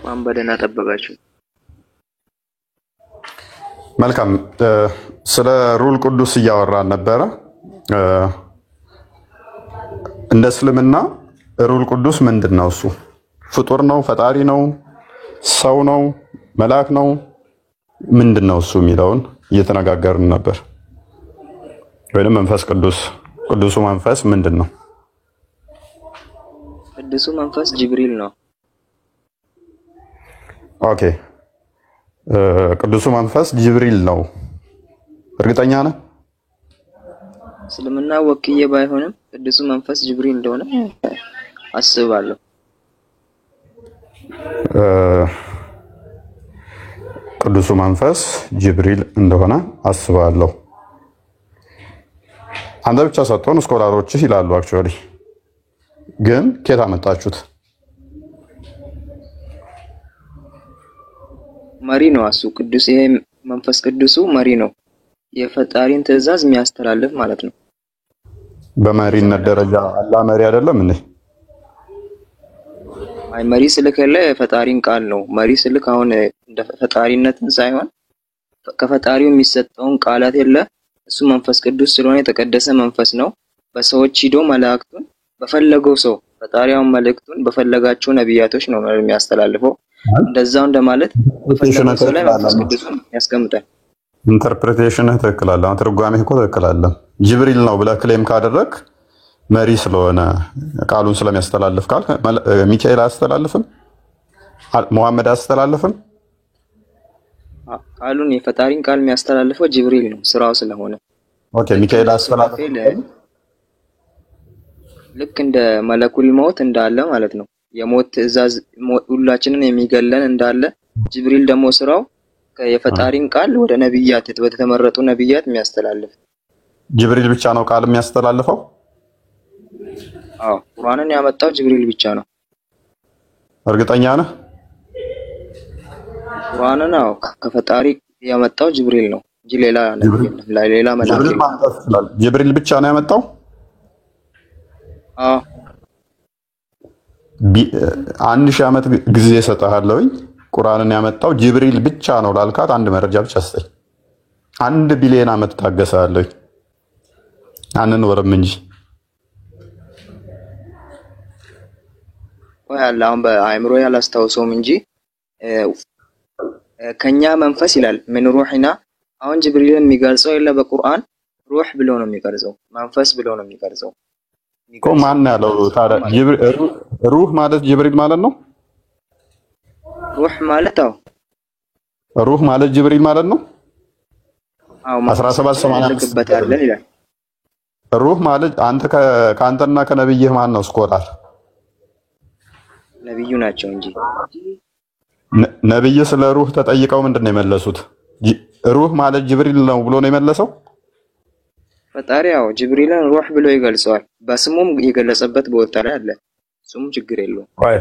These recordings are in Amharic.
ማን በደህና ጠበቃችሁ? መልካም ስለ ሩል ቅዱስ እያወራን ነበረ። እንደ እስልምና ሩል ቅዱስ ምንድን ነው? እሱ ፍጡር ነው? ፈጣሪ ነው? ሰው ነው? መልአክ ነው? ምንድን ነው እሱ የሚለውን እየተነጋገርን ነበር። ወይንም መንፈስ ቅዱስ ቅዱሱ መንፈስ ምንድን ነው? ቅዱሱ መንፈስ ጅብሪል ነው። ኦኬ ቅዱሱ መንፈስ ጅብሪል ነው። እርግጠኛ ነህ? እስልምና ወክዬ ባይሆንም ቅዱሱ መንፈስ ጅብሪል እንደሆነ አስባለሁ። ቅዱሱ መንፈስ ጅብሪል እንደሆነ አስባለሁ። አንተ ብቻ ሰጥቶን ስኮላሮችህ ይላሉ። አክቹአሊ ግን ከየት አመጣችሁት? መሪ ነው እሱ ቅዱስ። ይሄ መንፈስ ቅዱሱ መሪ ነው። የፈጣሪን ትእዛዝ የሚያስተላልፍ ማለት ነው። በመሪነት ደረጃ አላህ መሪ አይደለም እንዴ? አይ መሪ ስልከለ የፈጣሪን ቃል ነው። መሪ ስልክ አሁን እንደ ፈጣሪነትን ሳይሆን ከፈጣሪው የሚሰጠውን ቃላት የለ እሱ መንፈስ ቅዱስ ስለሆነ የተቀደሰ መንፈስ ነው። በሰዎች ሂዶ መላእክቱን በፈለገው ሰው ፈጣሪውን መልእክቱን በፈለጋቸው ነብያቶች ነው የሚያስተላልፈው። እንደዛው እንደማለት በፈለገው ሰው ላይ መንፈስ ቅዱስን ያስቀምጣል። ኢንተርፕሬቴሽን ትክክል አለ። ትርጓሜህ እኮ ትክክል አለ። ጅብሪል ነው ብለህ ክሌም ካደረክ መሪ ስለሆነ ቃሉን ስለሚያስተላልፍ ካል ሚካኤል አያስተላልፍም? መሐመድ አያስተላልፍም? ቃሉን የፈጣሪን ቃል የሚያስተላልፈው ጅብሪል ነው ስራው ስለሆነ። ኦኬ ሚካኤል አያስተላልፍም? ልክ እንደ መለኩል ሞት እንዳለ ማለት ነው። የሞት ትእዛዝ ሁላችንን የሚገለን እንዳለ ጅብሪል ደግሞ ስራው የፈጣሪን ቃል ወደ ነብያት ወደ ተመረጡ ነብያት የሚያስተላልፍ። ጅብሪል ብቻ ነው ቃል የሚያስተላልፈው? አዎ ቁርአንን ያመጣው ጅብሪል ብቻ ነው። እርግጠኛ ነህ? ቁርአንን አዎ ከፈጣሪ ያመጣው ጅብሪል ነው እንጂ ሌላ ሌላ መልአክ ጅብሪል ብቻ ነው ያመጣው? አዎ 1000 ዓመት ጊዜ ሰጣለሁኝ። ቁርአንን ያመጣው ጅብሪል ብቻ ነው ላልካት አንድ መረጃ ብቻ ስጠኝ። 1 ቢሊዮን ዓመት ታገሳለሁኝ። አንኖርም እንጂ ወይ አላህም በአእምሮ ያላስታውሰውም እንጂ ከኛ መንፈስ ይላል ምን ሩህና። አሁን ጅብሪልን የሚገልጸው የለ በቁርአን ሩህ ብሎ ነው የሚገልጸው፣ መንፈስ ብሎ ነው የሚገልጸው። እኮ ማን ያለው ታዲያ? ሩህ ማለት ጅብሪል ማለት ነው? ሩህ ማለት አዎ ሩህ ማለት ጅብሪል ማለት ነው? አዎ 1785 ይላል። ሩህ ማለት አንተ ከአንተና ከነብይህ ማን ነው ስኮላር? ነብዩ ናቸው እንጂ። ነብይ ስለ ሩህ ተጠይቀው ምንድነው የመለሱት? ሩህ ማለት ጅብሪል ነው ብሎ ነው የመለሰው። ፈጣሪ ያው ጅብሪልን ሩህ ብሎ ይገልጸዋል። በስሙም የገለጸበት ቦታ ላይ አለ። እሱም ችግር የለውም። አይ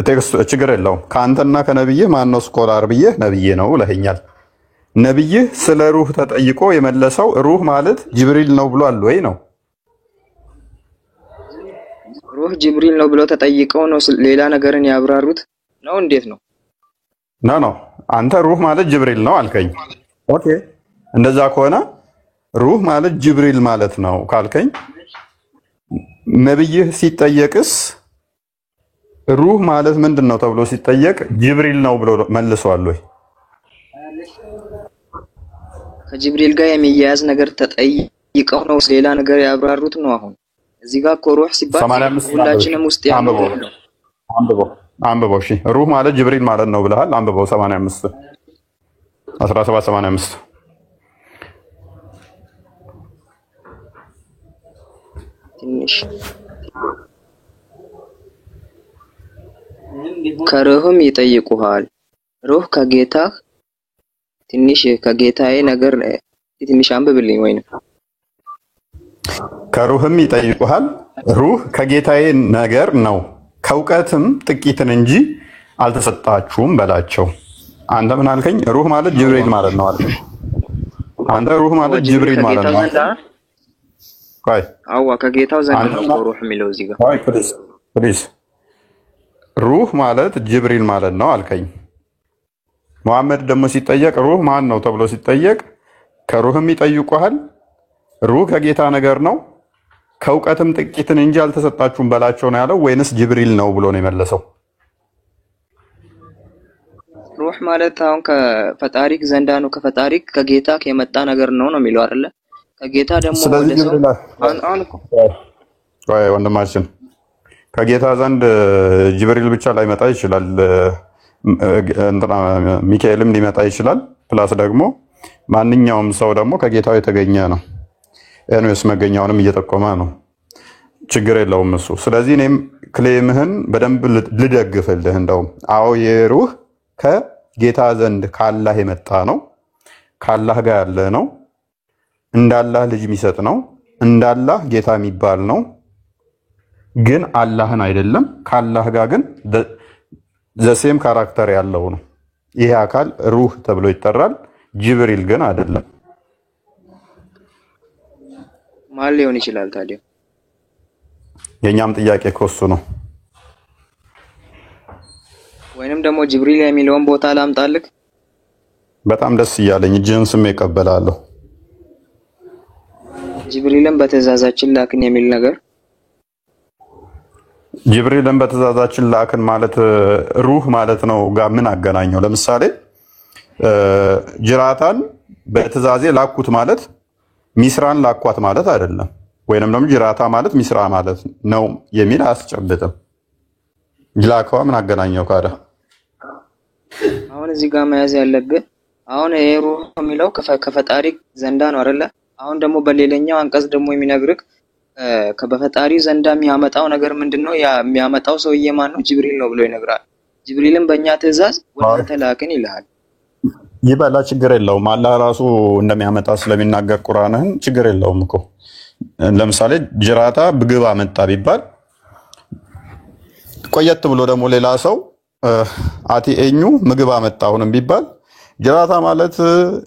ቴክስቱ ችግር የለውም። ከአንተና ከነብይህ ማን ነው ስኮላር ብዬ ነብይ ነው ለኛል። ነብይህ ስለ ሩህ ተጠይቆ የመለሰው ሩህ ማለት ጅብሪል ነው ብሏል ወይ ነው? ሩህ ጅብሪል ነው ብሎ ተጠይቀው ነው ሌላ ነገርን ያብራሩት ነው? እንዴት ነው? ኖ አንተ ሩህ ማለት ጅብሪል ነው አልከኝ። ኦኬ እንደዛ ከሆነ ሩህ ማለት ጅብሪል ማለት ነው ካልከኝ ነብይህ ሲጠየቅስ ሩህ ማለት ምንድን ነው ተብሎ ሲጠየቅ ጅብሪል ነው ብሎ መልሷል ወይ? ከጅብሪል ጋር የሚያያዝ ነገር ተጠይቀው ነው ሌላ ነገር ያብራሩት ነው? አሁን እዚህ ጋር እኮ ሩህ ሲባል ሁላችንም ውስጥ ያለው ነው። አንብበው። እሺ ሩህ ማለት ጅብሪል ማለት ነው ብለሃል። አንብበው 85 1785 ትንሽ ከሩህም ይጠይቁሃል። ሩህ ከጌታህ ትንሽ ከጌታዬ ነገር ትንሽ አንብብልኝ ወይንም ከሩህም ይጠይቁሃል። ሩህ ከጌታዬ ነገር ነው ከእውቀትም ጥቂትን እንጂ አልተሰጣችሁም በላቸው። አንተ ምን አልከኝ? ሩህ ማለት ጅብሪል ማለት ነው አልከኝ። አንተ ሩህ ማለት ጅብሪል ጅብሪል ማለት ከጌታው ነው። ዘንድ ቆይ ከጌታው ዘንድ ነው አንተ እኮ ሩህ የሚለው እዚህ ጋር። ቆይ ፕሊዝ ሩህ ማለት ጅብሪል ማለት ነው አልከኝ። መሐመድ ደግሞ ሲጠየቅ ሩህ ማን ነው ተብሎ ሲጠየቅ ከሩህም ይጠይቁሃል። ሩህ ከጌታ ነገር ነው ከእውቀትም ጥቂትን እንጂ አልተሰጣችሁም በላቸው ነው ያለው ወይንስ ጅብሪል ነው ብሎ ነው የመለሰው? ሩህ ማለት አሁን ከፈጣሪክ ዘንዳ ነው፣ ከፈጣሪክ ከጌታ የመጣ ነገር ነው የሚለው አይደለ? ከጌታ ደግሞ ስለዚህ ወደ ሰው ጅብሪል አሁን እኮ ቆይ ወንድማችን ከጌታ ዘንድ ጅብሪል ብቻ ላይመጣ ይችላል። እንትና ሚካኤልም ሊመጣ ይችላል። ፕላስ ደግሞ ማንኛውም ሰው ደግሞ ከጌታው የተገኘ ነው። ኤንዌስ መገኛውንም እየጠቆመ ነው። ችግር የለውም እሱ። ስለዚህ እኔም ክሌምህን በደንብ ልደግፍልህ። እንደውም አዎ የሩህ ከጌታ ዘንድ ካላህ የመጣ ነው። ካላህ ጋር ያለ ነው። እንዳላህ ልጅ የሚሰጥ ነው። እንዳላህ ጌታ የሚባል ነው። ግን አላህን አይደለም። ካላህ ጋር ግን ዘሴም ካራክተር ያለው ነው። ይሄ አካል ሩህ ተብሎ ይጠራል። ጅብሪል ግን አይደለም። ማን ሊሆን ይችላል ታዲያ? የኛም ጥያቄ ኮሱ ነው። ወይንም ደግሞ ጅብሪል የሚለውን ቦታ ላምጣልክ። በጣም ደስ እያለኝ እጅህን ስሜ እቀበላለሁ። ጅብሪልን በትእዛዛችን ላክን የሚል ነገር ጅብሪልን በትእዛዛችን ላክን ማለት ሩህ ማለት ነው ጋር ምን አገናኘው? ለምሳሌ ጅራታን በትእዛዜ ላኩት ማለት ሚስራን ላኳት ማለት አይደለም። ወይንም ደግሞ ጅራታ ማለት ሚስራ ማለት ነው የሚል አያስጨብጥም። ላከዋ ምን አገናኘው ካዳ? አሁን እዚህ ጋር መያዝ ያለብህ አሁን ይሄ ሩህ የሚለው ከፈጣሪ ዘንዳ ነው አይደለ? አሁን ደግሞ በሌላኛው አንቀጽ ደግሞ የሚነግርህ በፈጣሪ ዘንዳ የሚያመጣው ነገር ምንድነው? ያ የሚያመጣው ሰውዬ ማን ነው? ጅብሪል ነው ብሎ ይነግራል። ጅብሪልን በእኛ ትእዛዝ ወደ አንተ ላክን ይልሃል። ይበላ ችግር የለውም። አላህ ራሱ እንደሚያመጣ ስለሚናገር ቁርአንህን ችግር የለውም እኮ። ለምሳሌ ጅራታ ብግባ መጣ ቢባል ቆየት ብሎ ደግሞ ሌላ ሰው አቴኙ ምግብ አመጣሁንም ቢባል ጅራታ ማለት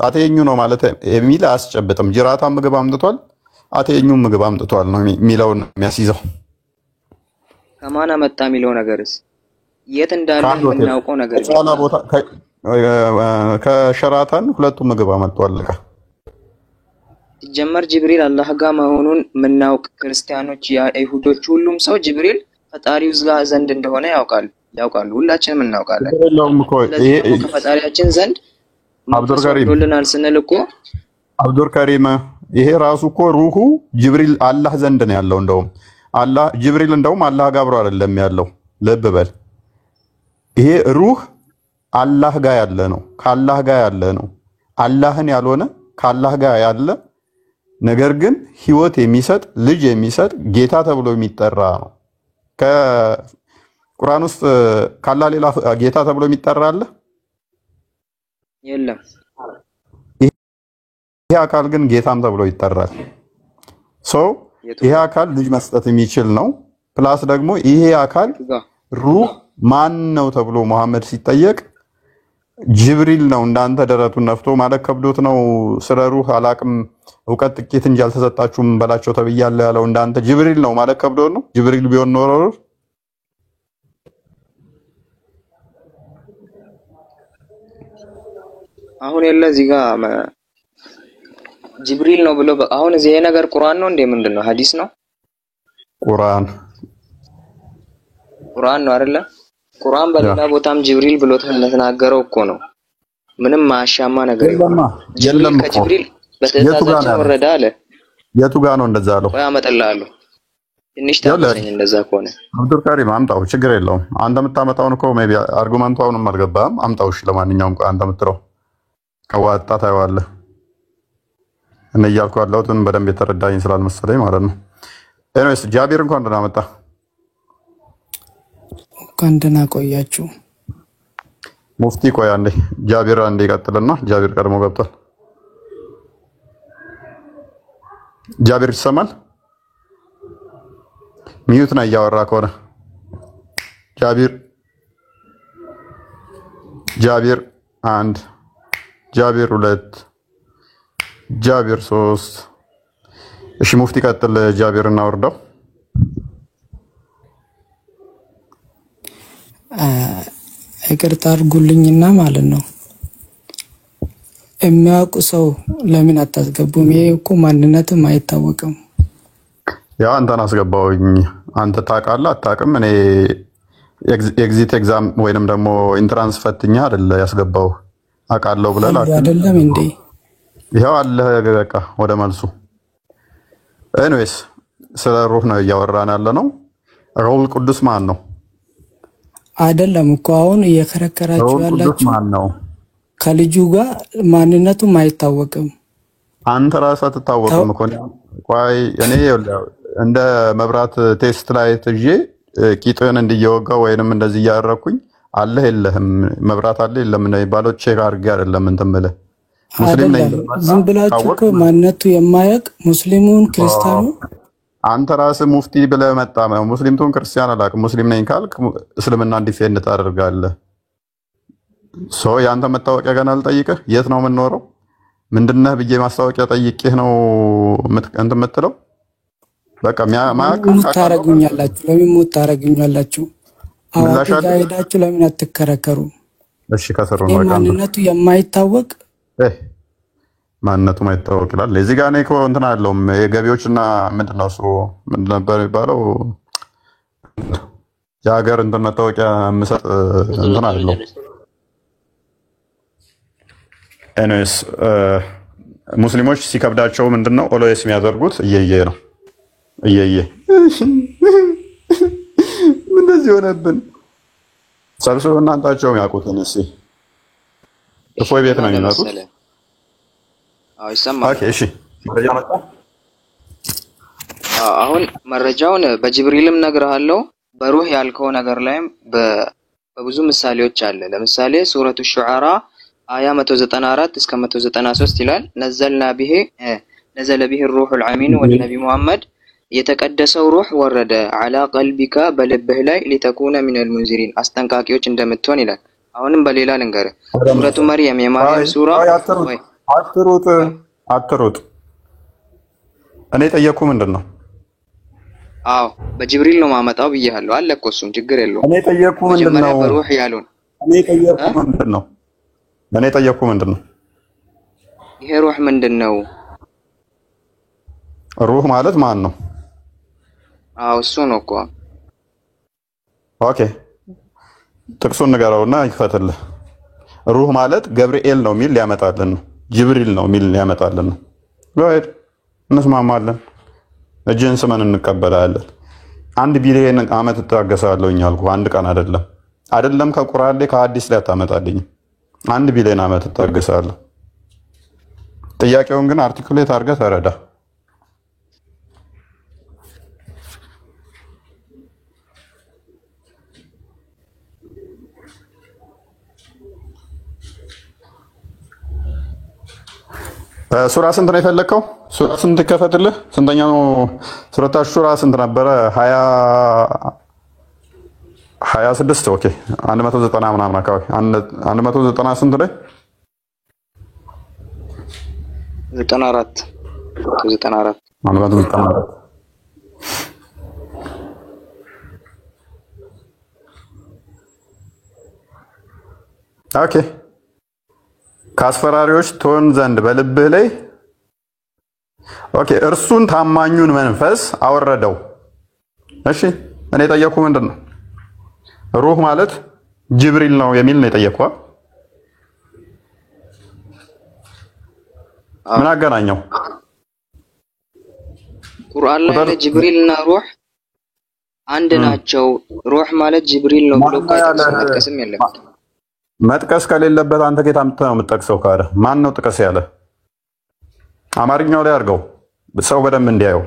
አቴኙ ነው ማለት የሚል አያስጨብጥም። ጅራታ ምግብ አምጥቷል፣ አቴኙ ምግብ አምጥቷል ነው የሚለውን የሚያስይዘው። ከማን አመጣ የሚለው ነገርስ የት እንዳለ የምናውቀው ነገር ከሸራተን ሁለቱም ምግብ አመጥቷል። ሲጀመር ጅብሪል አላህ ጋር መሆኑን የምናውቅ ክርስቲያኖች፣ አይሁዶች፣ ሁሉም ሰው ጅብሪል ፈጣሪው ዘንድ እንደሆነ ያውቃሉ። ሁላችንም እናውቃለን። ከፈጣሪያችን ዘንድ አብዱር ከሪም ወልናል ስንል እኮ አብዱር ከሪም ይሄ ራሱ እኮ ሩሁ ጅብሪል አላህ ዘንድ ነው ያለው። እንደውም አላህ ጅብሪል እንደውም አላህ ጋር አብሮ አይደለም ያለው። ልብ በል ይሄ ሩህ አላህ ጋር ያለ ነው። ካላህ ጋር ያለ ነው። አላህን ያልሆነ ካላህ ጋር ያለ ነገር ግን ህይወት የሚሰጥ ልጅ የሚሰጥ ጌታ ተብሎ የሚጠራ ነው። ከቁርአን ውስጥ ካላህ ሌላ ጌታ ተብሎ የሚጠራ አለ? የለም። ይሄ አካል ግን ጌታም ተብሎ ይጠራል። ይሄ አካል ልጅ መስጠት የሚችል ነው። ፕላስ ደግሞ ይሄ አካል ሩህ ማን ነው ተብሎ መሐመድ ሲጠየቅ ጅብሪል ነው እንዳንተ ደረቱን ነፍቶ ማለት ከብዶት ነው። ስለ ሩህ አላቅም እውቀት ጥቂት እንጂ አልተሰጣችሁም በላቸው ተብያለሁ ያለው እንዳንተ ጅብሪል ነው ማለት ከብዶት ነው። ጅብሪል ቢሆን ኖሮ አሁን የለ እዚህ ጋር ጅብሪል ነው ብሎ አሁን እዚህ ነገር ቁርአን ነው እንዴ? ምንድነው? ሐዲስ ነው? ቁርአን ነው አይደለ? ቁርአን በሌላ ቦታም ጅብሪል ብሎ ተናገረው እኮ ነው። ምንም ማሻማ ነገር የለም። ከጅብሪል በተዛዛቸው ወረዳ አለ። የቱ ጋር ነው እንደዛ አለው? ወይ አመጣልሃለሁ። ትንሽ ታውቀኝ እንደዛ ከሆነ አብዱር ከሪም አምጣው፣ ችግር የለውም። አንተ የምታመጣውን እኮ ሜቢ አርጉመንቱ አሁንም አልገባህም። አምጣው እሺ። ለማንኛውም አንተ የምትለው ከዋጣ ታየዋለህ። እኔ እያልኩ ያለሁትን በደንብ የተረዳኝ ስላልመሰለኝ ማለት ነው። ኤኒዌይስ ጃቢር እንኳን ደህና መጣ። እንኳን ደህና ቆያችሁ። ሙፍቲ ቆይ አንዴ ጃቢር አንዴ ይቀጥልና ጃቢር ቀድሞ ገብቷል። ጃቢር ይሰማል? ሚዩት ነው እያወራ ከሆነ ጃቢር አንድ ጃቢር ሁለት ጃቢር 3 እሺ ሙፍቲ ቀጥል ጃቢር እናወርደው ይቅርታ አድርጉልኝና ማለት ነው የሚያውቁ ሰው ለምን አታስገቡም? ይሄ እኮ ማንነትም አይታወቅም። ያው አንተን አስገባውኝ አንተ ታውቃለህ አታውቅም? እኔ ኤግዚት ኤግዛም ወይንም ደግሞ ኢንትራንስ ፈትኛ አይደለ ያስገባው አውቃለሁ ብለህ አይደለም እንዴ? ይሄው አለ በቃ ወደ መልሱ። ኤኒዌይስ ስለ ሩህ ነው እያወራን ያለ ነው። ሩህ ቅዱስ ማን ነው? አይደለም እኮ አሁን እየከረከራችሁ ያላችሁ ማን ነው? ከልጁ ጋር ማንነቱም አይታወቅም። አንተ ራስህ አትታወቅም እኮ። ቆይ እኔ እንደ መብራት ቴስት ላይ ትጄ ቂጥን እንዲየወጋው ወይንም እንደዚህ እያደረኩኝ አለ የለህም መብራት አለ የለም እንደሚባለው ቼክ አድርጌ አይደለም እንትን ብለህ ሙስሊም ነኝ ዝም ብላችሁ እኮ ማንነቱ የማያውቅ ሙስሊሙን ክርስቲያኑ አንተ ራስህ ሙፍቲ ብለህ መጣ ሙስሊምቱን ክርስቲያን አላውቅም ሙስሊም ነኝ ካልክ እስልምና ዲፌንድ ታደርጋለህ። ሶ ያንተ መታወቂያ ገና አልጠይቅህ የት ነው የምንኖረው ምንድነህ ብዬ ማስታወቂያ ጠይቄህ ነው እንትን የምትለው? በቃ ማያውቅ ታረጉኛላችሁ። ለምን ሞት ታረጉኛላችሁ? አዋቂ ጋር ሄዳችሁ ለምን አትከራከሩ? እሺ ከሰሩ ነው ማንነቱ የማይታወቅ ማንነቱ ማይታወቅ ይላል። እዚህ ጋር ነው እኮ እንትን አለው የገቢዎችና ምንድነው እሱ ምንድን ነበር የሚባለው የሀገር እንትን መታወቂያ የምሰጥ እንትን አለው። ኤኒዌይስ ሙስሊሞች ሲከብዳቸው ምንድነው ኦሎስ የሚያደርጉት እየየ ነው እየየ ምን እንደዚህ ሆነብን ሰብስበው እናንታቸው ያውቁትን እስኪ እፎይ ቤት ነው የሚመጡት። አዎ ይሰማል። ኦኬ እሺ መረጃ መጣ። አሁን መረጃውን በጅብሪልም ነግሬሃለሁ በሩህ ያልከው ነገር ላይም በብዙ ምሳሌዎች አለ። ለምሳሌ ሱረቱ ሹዓራ አያ 194 እስከ 193 ይላል ነዘለ ቢሂ ሩሑል አሚን ወደ ነቢ ሙሐመድ የተቀደሰው ሩህ ወረደ አላ ቀልቢካ በልብህ ላይ ሊተኩነ ሚነል ሙንዚሪን አስጠንቃቂዎች እንደምትሆን ይላል። አሁንም በሌላ ልንገርህ ሱረቱ መርየም የማርያም ሱራ አትሩጥ እኔ ጠየቅኩ ምንድነው? አዎ በጅብሪል ነው ማመጣው ብዬሃለሁ አለ እኮ እሱም ችግር የለውም። እኔ ጠየቅኩ ምንድነው? በሩህ ያሉን እኔ ጠየቅኩ ምንድነው? ይሄ ሩህ ምንድነው? ሩህ ማለት ማን ነው? አዎ እሱ ነው እኮ። ኦኬ ጥቅሱን ንገረውና ይፈትልህ። ሩህ ማለት ገብርኤል ነው የሚል ሊያመጣልን ነው ጅብሪል ነው የሚል ሊያመጣልን ነው። ወይድ እንስማማለን እጅን ስመን እንቀበላለን። 1 ቢሊዮን ዓመት እታገሳለሁኝ አልኩ አንድ ቀን አይደለም ከቁርአን ላይ ከሐዲስ ላይ አታመጣልኝ 1 ቢሊዮን ዓመት እታገሳለሁ። ጥያቄውን ግን አርቲኩሌት አድርገህ ተረዳ። ሱራ ስንት ነው የፈለከው? ሱራ ስንት ከፈትልህ? ስንተኛው ሱረታ ሹራ ስንት ነበረ? 26 ኦኬ 190 ምናምን አካባቢ 190 ስንት ላይ 94 ኦኬ ከአስፈራሪዎች ትሆን ዘንድ በልብህ ላይ ኦኬ እርሱን ታማኙን መንፈስ አወረደው። እሺ እኔ ጠየቅኩ ምንድነው? ሩህ ማለት ጅብሪል ነው የሚል ነው የጠየቅኩ። ምን አገናኘው? ቁርአን ላይ ጅብሪልና ሩህ አንድ ናቸው። ሩህ ማለት ጅብሪል ነው ብሎ መጥቀስም የለበትም። መጥቀስ ከሌለበት አንተ ጌታ ነው የምትጠቅሰው ካለ ማን ነው ጥቀስ ያለ? አማርኛው ላይ አድርገው ሰው በደንብ እንዲያየው።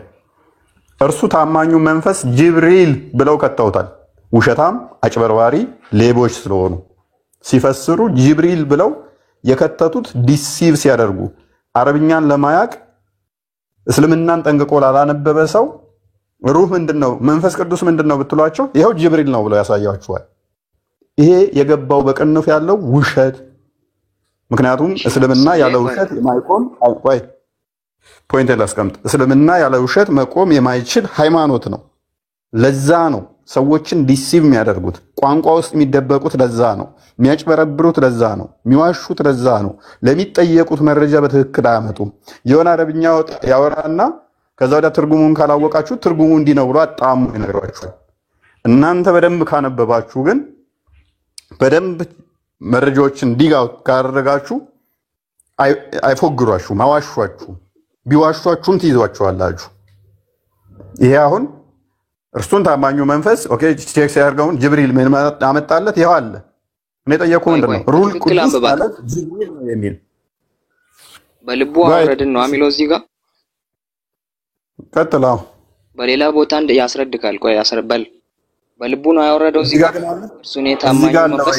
እርሱ ታማኙ መንፈስ ጅብሪል ብለው ከተውታል። ውሸታም አጭበርባሪ ሌቦች ስለሆኑ ሲፈስሩ ጅብሪል ብለው የከተቱት ዲሲቭ ሲያደርጉ አረብኛን ለማያቅ እስልምናን ጠንቅቆ ላላነበበ ሰው ሩህ ምንድነው መንፈስ ቅዱስ ምንድነው ብትሏቸው ይሄው ጅብሪል ነው ብለው ያሳያችኋል። ይሄ የገባው በቅንፍ ያለው ውሸት። ምክንያቱም እስልምና ያለ ውሸት የማይቆም ፖይንት ላስቀምጥ። እስልምና ያለ ውሸት መቆም የማይችል ሃይማኖት ነው። ለዛ ነው ሰዎችን ዲሲቭ የሚያደርጉት፣ ቋንቋ ውስጥ የሚደበቁት ለዛ ነው፣ የሚያጭበረብሩት ለዛ ነው፣ የሚዋሹት ለዛ ነው። ለሚጠየቁት መረጃ በትክክል አያመጡም። የሆነ አረብኛ ያወራና ከዛ ወዲያ ትርጉሙን ካላወቃችሁ ትርጉሙ እንዲህ ነው ብሎ አጣሙ ይነግራችኋል። እናንተ በደንብ ካነበባችሁ ግን በደንብ መረጃዎችን ዲግ አውት ካደረጋችሁ አይፎግሯችሁም፣ አዋሿችሁም። ቢዋሿችሁም ትይዟቸዋላችሁ። ይሄ አሁን እርሱን ታማኙ መንፈስ ኦኬ ቼክ ሲያደርገውን ጅብሪል ምን አመጣለት? ይኸው አለ። እኔ ጠየቁ ምንድነው ሩል ቅዱስ ማለት ጅብሪል ነው የሚል በልቡ አወረድን ነው አሚሎ እዚህ ጋር ቀጥላው በሌላ ቦታ ያስረድካል። ቆይ ያስረበል በልቡ ነው ያወረደው እዚህ ጋር እርሱን የታማኙ መንፈስ።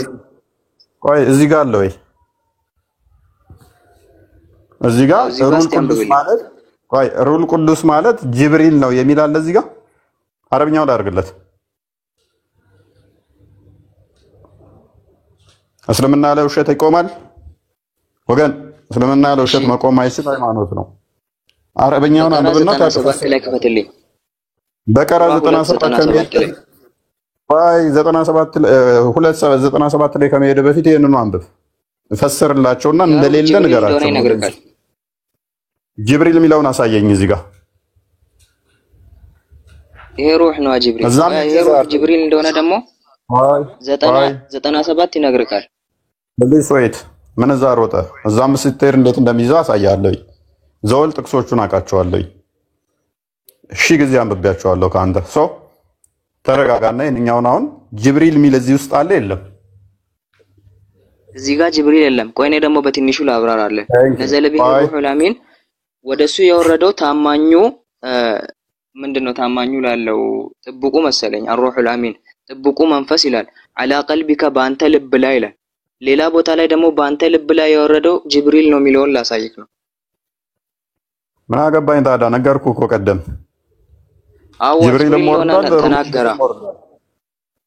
ቆይ እዚህ ጋር አለ ወይ? እዚህ ጋር ሩል ቅዱስ ማለት ቆይ ሩል ቅዱስ ማለት ጅብሪል ነው የሚል አለ እዚህ ጋር። አረብኛው ላድርግለት። እስልምና ላይ ውሸት ይቆማል ወገን? እስልምና ላይ ውሸት መቆም አይችል ሃይማኖት ነው። አረብኛውን አንብብና ከፈትልኝ። በቀራ 97 ከመሄድ ቆይ 97 ላይ ከመሄድ በፊት ይሄንን አንብብ ፈስርላቸውና እንደሌለ ንገራቸው። ጅብሪል የሚለውን አሳየኝ እዚህ ጋር። ይሄ ሩህ ነው ጅብሪል። ይሄ ሩህ ጅብሪል እንደሆነ ደግሞ 97 ይነግርካል። በዚህ ወይት ምን እዛ ሮጠ እዛም ስትሄድ እንዴት እንደሚይዘው አሳያለሁ። ዘወል ጥቅሶቹን አውቃቸዋለሁ። እሺ ጊዜ አንብቤያቸዋለሁ ከአንተ ሶ ተረጋጋና የኛውን አሁን ጅብሪል የሚል እዚህ ውስጥ አለ የለም? እዚህ ጋር ጅብሪል የለም። ቆይ እኔ ደግሞ በትንሹ ላብራራለሁ። ነዘለ ቢሂ ሩሁል አሚን ወደሱ የወረደው ታማኙ ምንድነው? ታማኙ ላለው ጥብቁ መሰለኝ አርሩሁል አሚን ጥብቁ መንፈስ ይላል። አላ ቀልቢከ በአንተ ልብ ላይ ይላል። ሌላ ቦታ ላይ ደግሞ በአንተ ልብ ላይ የወረደው ጅብሪል ነው የሚለውን ላሳይክ ነው። ምን አገባኝ ታዲያ? ነገርኩ እኮ ቀደም። ጅብሪልም ወርዷል ተናገራ።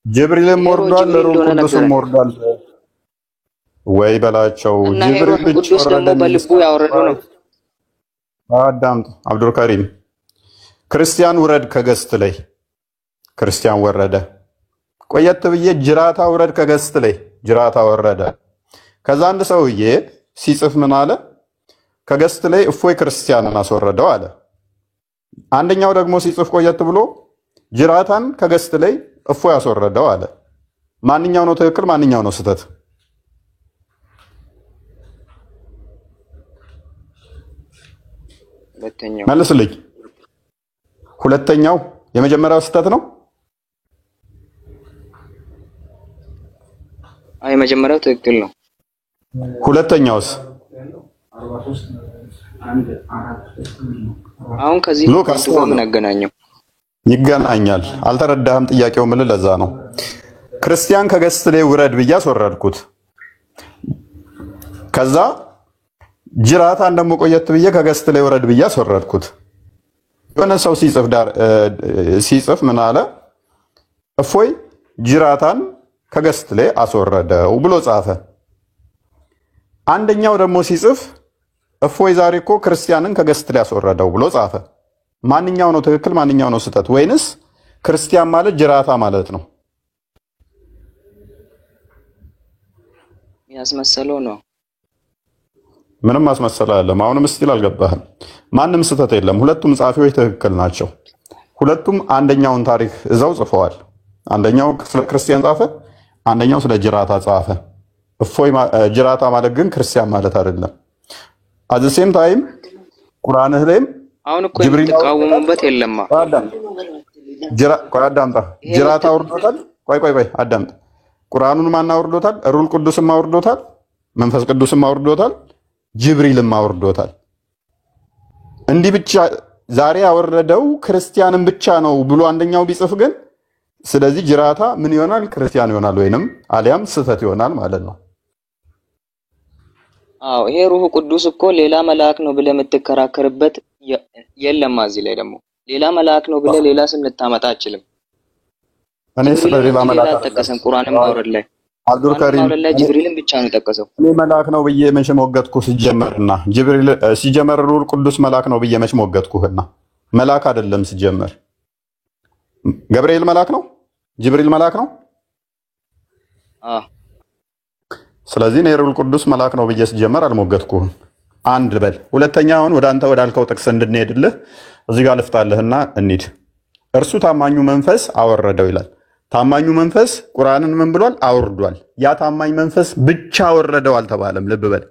ጅብሪልም ወርዷል ሩህ ቅዱስም ወርዷል ወይ በላቸው። ጅብሪል ቅዱስ ደግሞ በልቡ ያወረደው ነው። አዳምጥ አብዱል ከሪም ክርስቲያን ውረድ ከገስት ላይ ክርስቲያን ወረደ። ቆየት ብዬ ጅራታ ውረድ ከገስት ላይ ጅራታ ወረደ። ከዛ አንድ ሰውዬ ሲጽፍ ምን አለ? ከገስት ላይ እፎይ ክርስቲያንን አስወረደው አለ። አንደኛው ደግሞ ሲጽፍ ቆየት ብሎ ጅራታን ከገስት ላይ እፎይ አስወረደው አለ። ማንኛው ነው ትክክል? ማንኛው ነው ስህተት? ሁለተኛው መልስልኝ። ሁለተኛው የመጀመሪያው ስህተት ነው? አይ መጀመሪያው ትክክል ነው። ሁለተኛውስ? አሁን ከዚህ ጋር ምን አገናኘው? ይገናኛል። አልተረዳህም ጥያቄው ምን ለዛ ነው። ክርስቲያን ከገስት ላይ ውረድ ብዬ አስወረድኩት። ከዛ ጅራታን ደግሞ ቆየት ብዬ ከገስት ላይ ውረድ ብዬ አስወረድኩት። የሆነ ሰው ሲጽፍ ምን አለ? እፎይ ጅራታን ከገስት ላይ አስወረደው ብሎ ጻፈ። አንደኛው ደግሞ ሲጽፍ እፎይ ዛሬ እኮ ክርስቲያንን ከገስት ላይ አስወረደው ብሎ ጻፈ። ማንኛው ነው ትክክል? ማንኛው ነው ስህተት? ወይንስ ክርስቲያን ማለት ጅራታ ማለት ነው? ያስመሰለው ነው። ምንም ማስመሰል አይደለም። አሁንም ስቲል አልገባህም። ማንም ስህተት የለም። ሁለቱም ጻፊዎች ትክክል ናቸው። ሁለቱም አንደኛውን ታሪክ እዛው ጽፈዋል። አንደኛው ስለ ክርስቲያን ጻፈ፣ አንደኛው ስለ ጅራታ ጻፈ። እፎይ ጅራታ ማለት ግን ክርስቲያን ማለት አይደለም። አት ዘ ሴም ታይም ቁርአንህ ላይም አሁን እኮ የምትቃወሙበት የለማ። አዳምጣ ጅራታ አውርዶታል። ቆይ አዳምጥ። ቁርአኑን ማን አውርዶታል? ሩል ቅዱስም አውርዶታል፣ መንፈስ ቅዱስም አውርዶታል፣ ጅብሪልም አውርዶታል። እንዲህ ብቻ ዛሬ ያወረደው ክርስቲያንን ብቻ ነው ብሎ አንደኛው ቢጽፍ ግን ስለዚህ ጅራታ ምን ይሆናል? ክርስቲያን ይሆናል ወይንም አሊያም ስህተት ይሆናል ማለት ነው። አዎ ይሄ ሩህ ቅዱስ እኮ ሌላ መልአክ ነው ብለህ የምትከራከርበት የለም። እዚህ ላይ ደግሞ ሌላ መልአክ ነው ብለህ ሌላ ስም ልታመጣ አትችልም። እኔ ስለ ሌላ መልአክ ተጠቀሰም ቁርአንም አውረድ ላይ አብዱል ቁርአን ከሪም ማውረድ ላይ ጅብሪልን ብቻ ነው የጠቀሰው። እኔ መልአክ ነው ብዬ መቼ ሞገትኩ? ሲጀመርና ጅብሪል ሲጀመር ሩል ቅዱስ መልአክ ነው ብዬ መቼ ሞገትኩህና? መልአክ አይደለም ሲጀመር። ገብርኤል መልአክ ነው? ጅብሪል መልአክ ነው? አዎ ስለዚህ እኔ ሩል ቅዱስ መልአክ ነው ብዬ ሲጀመር አልሞገትኩህም። አንድ በል። ሁለተኛ አሁን ወደ አንተ ወዳልከው ጥቅስ እንድንሄድልህ እዚህ ጋር ልፍታልህና እንሂድ። እርሱ ታማኙ መንፈስ አወረደው ይላል። ታማኙ መንፈስ ቁርአንን ምን ብሏል? አውርዷል። ያ ታማኝ መንፈስ ብቻ አወረደው አልተባለም። ልብ በል።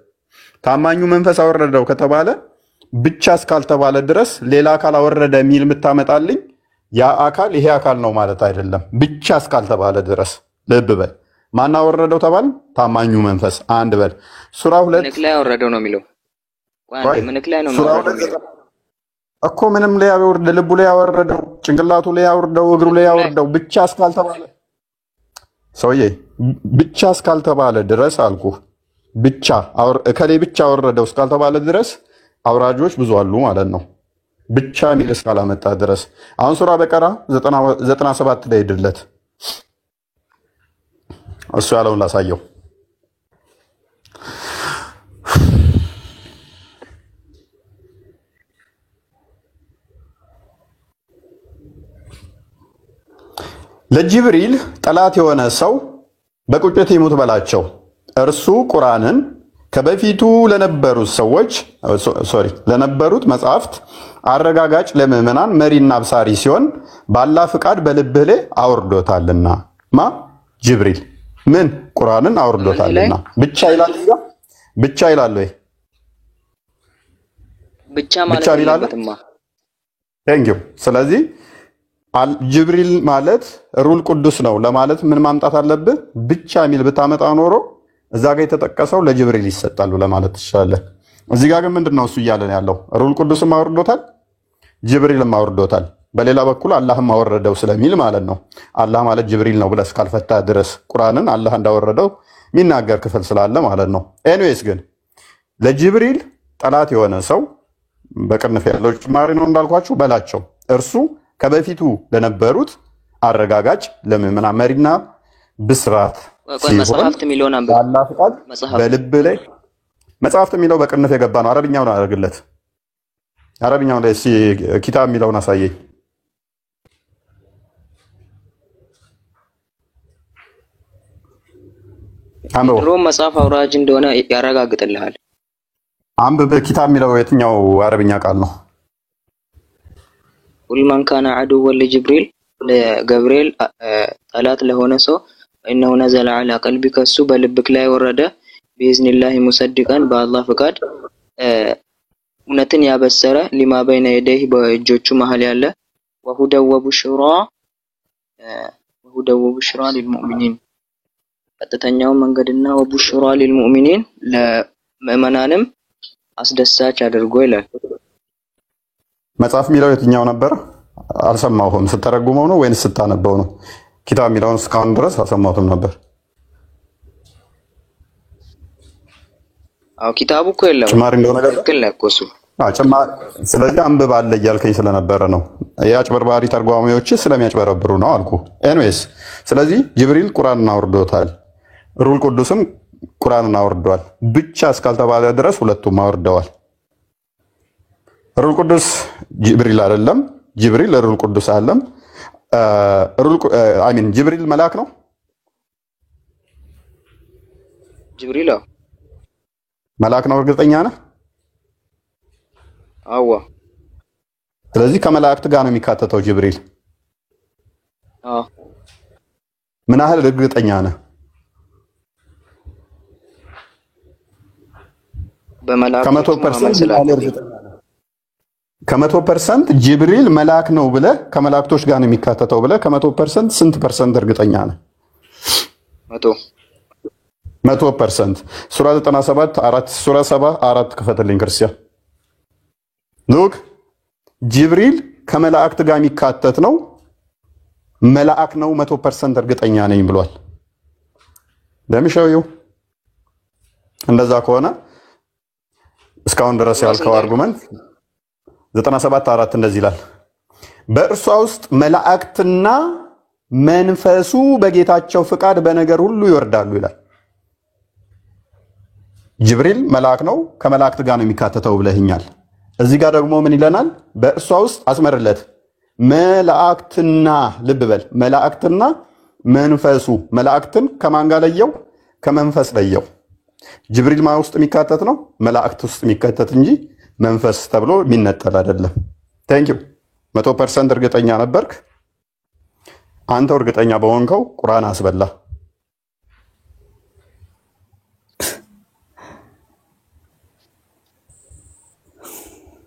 ታማኙ መንፈስ አወረደው ከተባለ ብቻ እስካልተባለ ድረስ ሌላ አካል አወረደ የሚል የምታመጣልኝ ያ አካል ይሄ አካል ነው ማለት አይደለም። ብቻ እስካልተባለ ድረስ ልብ በል። ማን አወረደው ተባለ? ታማኙ መንፈስ። አንድ በል። ሱራ 2 ምንክ ላይ አወረደው ነው የሚለው። ቋንቋ ምንክ ላይ ነው ሱራ የሚለው 2 እኮ ምንም ላይ ያወርድ፣ ልቡ ላይ ያወረደው፣ ጭንቅላቱ ላይ ያወርደው፣ እግሩ ላይ ያወርደው ብቻ እስካልተባለ ሰውዬ ብቻ እስካልተባለ ድረስ አልኩ። ብቻ እከሌ ብቻ አወረደው እስካልተባለ ድረስ አውራጆች ብዙ አሉ ማለት ነው። ብቻ ሚል እስካላመጣ ድረስ አሁን ሱራ በቀራ 97 ላይ ሄድለት እሱ ያለውን ላሳየው። ለጅብሪል ጠላት የሆነ ሰው በቁጭት ይሙት በላቸው። እርሱ ቁርአንን ከበፊቱ ለነበሩት መጽሐፍት አረጋጋጭ፣ ለምዕመናን መሪና አብሳሪ ሲሆን ባላ ፍቃድ በልብህ ላይ አውርዶታልና። ማ ጅብሪል ምን ቁርአንን አውርዶታልና ብቻ ይላል። ብቻ ይላል ወይ ብቻ ማለት የለበትማ። ቴንኪው። ስለዚህ ጅብሪል ማለት ሩል ቅዱስ ነው ለማለት ምን ማምጣት አለብህ? ብቻ የሚል ብታመጣ ኖሮ እዛ ጋር የተጠቀሰው ለጅብሪል ይሰጣሉ ለማለት ትችላለህ። እዚህ ጋር ግን ምንድነው እሱ እያለን ያለው? ሩል ቅዱስም አውርዶታል፣ ጅብሪልም አውርዶታል። በሌላ በኩል አላህም አወረደው ስለሚል ማለት ነው። አላህ ማለት ጅብሪል ነው ብለህ እስካልፈታ ድረስ ቁርአንን አላህ እንዳወረደው የሚናገር ክፍል ስላለ ማለት ነው። ኤኒዌይስ ግን ለጅብሪል ጠላት የሆነ ሰው በቅንፍ ያለው ጭማሪ ነው እንዳልኳችሁ በላቸው። እርሱ ከበፊቱ ለነበሩት አረጋጋጭ፣ ለምዕመናን መሪና ብስራት መጽሐፍት የሚለውን አንብብ። አላህ ፍቃድ በልብ ላይ መጽሐፍት የሚለው በቅንፍ የገባ ነው። አረብኛውን አደርግለት። አረብኛው ላይ ኪታብ የሚለውን አሳየኝ። ድሮ መጽሐፍ አውራጅ እንደሆነ ያረጋግጥልሃል። አንብብ። ኪታብ የሚለው የትኛው አረብኛ ቃል ነው? ቁል መን ካነ ዐዱወን ለጅብሪል፣ ለገብርኤል ጠላት ለሆነ ሰው እነሆ ነዘለ ዐላ ቀልቢከ፣ እሱ በልብክ ላይ ወረደ፣ ቢኢዝኒላሂ ሙሰዲቀን፣ በአላህ ፍቃድ እውነትን ያበሰረ፣ ሊማ በይነ የደይህ በእጆቹ መሃል ያለ፣ ወሁደን ወቡሽራ ሊልሙእሚኒን፣ ቀጥተኛው መንገድና ወቡሽራ ሊልሙእሚኒን፣ ለምእመናንም አስደሳች አድርጎ ይላል። መጽሐፍ የሚለው የትኛው ነበር? አልሰማሁም። ስተረጉመው ነው ወይንስ ስታነበው ነው? ኪታብ የሚለውን እስካሁን ድረስ አልሰማሁትም ነበር። አዎ ኪታቡ እኮ የለም። ጭማሪ እንደሆነ ትክክል ነህ እኮ እሱ። ስለዚህ አንብብ አለ እያልከኝ ስለነበረ ነው። የአጭበርባሪ ተርጓሚዎች ስለሚያጭበረብሩ ነው አልኩ። ኤኒዌይስ ስለዚህ ጅብሪል ቁርአንን አውርዶታል፣ ሩል ቅዱስም ቁርአንን አውርደዋል። ብቻ እስካልተባለ ድረስ ሁለቱም አውርደዋል። ሩል ቅዱስ ጅብሪል አይደለም፣ ጅብሪል ሩል ቅዱስ አይደለም። ጅብሪል መልአክ ነው። ጅብሪል መልአክ ነው። እርግጠኛ ነህ? አዋ። ስለዚህ ከመላእክት ጋር ነው የሚካተተው ጅብሪል። ምን ያህል እርግጠኛ ነህ? ከ100% ጅብሪል መልአክ ነው ብለህ ከመላእክቶች ጋር ነው የሚካተተው ብለህ ከ100% ስንት ፐርሰንት እርግጠኛ ነህ? 100%። ሱራ 97 ሱራ 74 ክፈትልኝ ክርስቲያን። ሉክ ጅብሪል ከመላእክት ጋር የሚካተት ነው፣ መልአክ ነው። 100% እርግጠኛ ነኝ ብሏል። ለምሻው እንደዛ ከሆነ እስካሁን ድረስ ያልከው አርጉመንት 97 4 እንደዚህ ይላል። በእርሷ ውስጥ መላእክትና መንፈሱ በጌታቸው ፍቃድ በነገር ሁሉ ይወርዳሉ ይላል። ጅብሪል መልአክ ነው፣ ከመላእክት ጋር ነው የሚካተተው ብለህኛል። እዚህ ጋር ደግሞ ምን ይለናል? በእርሷ ውስጥ አስመርለት መላእክትና፣ ልብ በል መላእክትና መንፈሱ። መላእክትን ከማን ጋር ለየው? ከመንፈስ ለየው። ጅብሪል ማ ውስጥ የሚካተት ነው? መላእክት ውስጥ የሚካተት እንጂ መንፈስ ተብሎ የሚነጠል አይደለም። ቴንኪው 100% እርግጠኛ ነበርክ። አንተው እርግጠኛ በሆንከው ቁርአን አስበላ።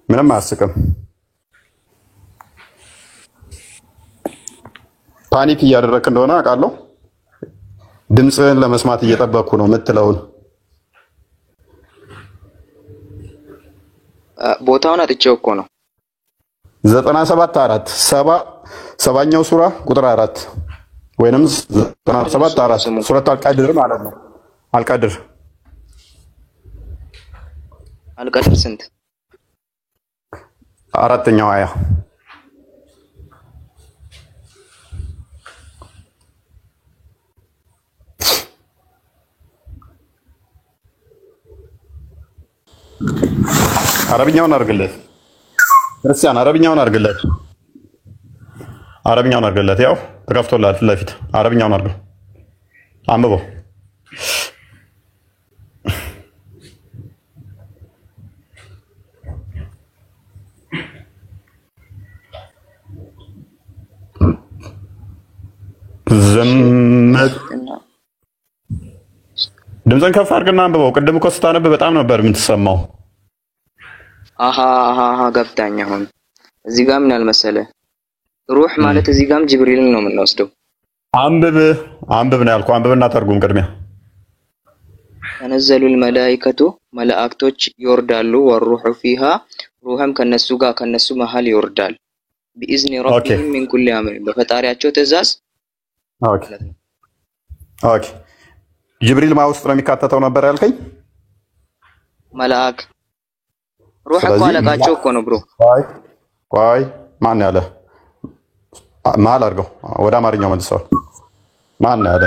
ምንም አያስቅም። ፓኒክ እያደረክ እንደሆነ አውቃለሁ። ድምፅህን ለመስማት እየጠበቅኩ ነው የምትለውን ቦታውን አጥቼው እኮ ነው። 97 ሰባኛው ሱራ ቁጥር 4 ወይንም 97 ሱረቱ አልቀድር ማለት ነው። አልቀድር ስንት? አራተኛው አያ አረብኛውን አድርግለት ክርስቲያን፣ አረብኛውን አድርግለት፣ አረብኛውን አድርግለት። ያው ተከፍቶላል ፊት ለፊት። አረብኛውን አድርገው አንብበው። ድምፅን ከፍ አድርግና አንብበው። ቅድም እኮ ስታነብ በጣም ነበር የምትሰማው። አሃ ገብታኝ። አሁን እዚህ ጋር ምን አልመሰለ ሩህ ማለት እዚህ ጋርም ጅብሪልን ነው የምንወስደው። አንብብ ነው ያልኩህ። አንብብና ተርጉም ቅድሚያ። ተነዘሉል መላኢከቱ መላእክቶች ይወርዳሉ፣ ወሩሑ ፊሃ ሩህም ከነሱ ጋር ከነሱ መሃል ይወርዳል። ቢኢዝኒ ረቢሂም ሚን ኩሊ አምር በፈጣሪያቸው ትእዛዝ። ኦኬ ጅብሪል ማ ውስጥ ነው የሚካተተው ነበር ያልከኝ? መልአክ ሩህ እኮ አለቃቸው እኮ ነው ብሮ። ቆይ ማን ያለ ማል አድርገው ወደ አማርኛው መልሰው። ማን ያለ?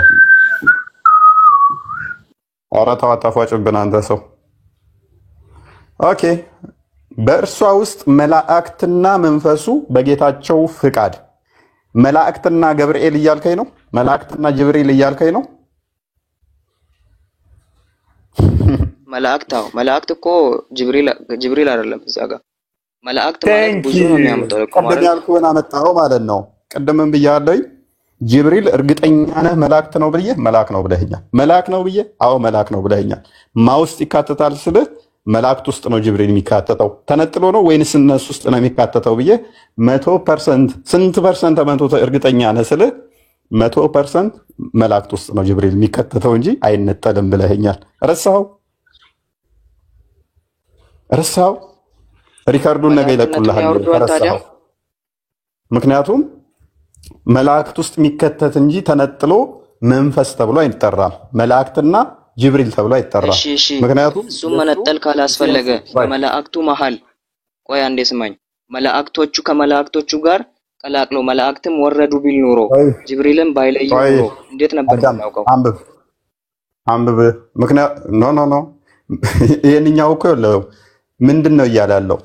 ኧረ ተው አታፏጭብን አንተ ሰው። ኦኬ በእርሷ ውስጥ መላእክትና መንፈሱ በጌታቸው ፍቃድ። መላእክትና ገብርኤል እያልከኝ ነው? መላእክትና ጅብሪል እያልከኝ ነው? መላእክት እኮ ጅብሪል አይደለም እዛ ጋር። መላእክት ማለት ብዙ ነው የሚያመጣው እኮ ማለት ነው። ያልኩህን አመጣኸው ማለት ነው። ቅድምም ብያለሁ ጅብሪል እርግጠኛ ነህ መልአክ ነው ብዬ መልአክ ነው ብለኸኛል። መልአክ ነው ብዬ አዎ መልአክ ነው ብለኸኛል። ማ ውስጥ ይካተታል ስልህ መላእክት ውስጥ ነው ጅብሪል የሚካተተው። ተነጥሎ ነው ወይንስ እነሱ ውስጥ ነው የሚካተተው ብዬ 100% ስንት ፐርሰንት እርግጠኛ ነህ ስልህ 100% መላእክት ውስጥ ነው ጅብሪል የሚካተተው እንጂ አይነጠልም ብለኸኛል። ረሳኸው? ሪካርዱን ነገ ይለቁልሃል። ረሳኸው? ምክንያቱም መላእክት ውስጥ የሚከተት እንጂ ተነጥሎ መንፈስ ተብሎ አይጠራም። መላእክትና ጅብሪል ተብሎ አይጠራም። ምክንያቱም እሱ መነጠል ካላስፈለገ በመላእክቱ መሃል ቆይ አንዴ ስማኝ። መላእክቶቹ ከመላእክቶቹ ጋር ቀላቅሎ መላእክትም ወረዱ ቢል ኖሮ ጅብሪልን ባይለዩ ኖሮ እንዴት ነበር የምናውቀው? አንብብ። ምክንያት ኖ ይሄንኛው እኮ ምንድን ነው እያለ ያለው?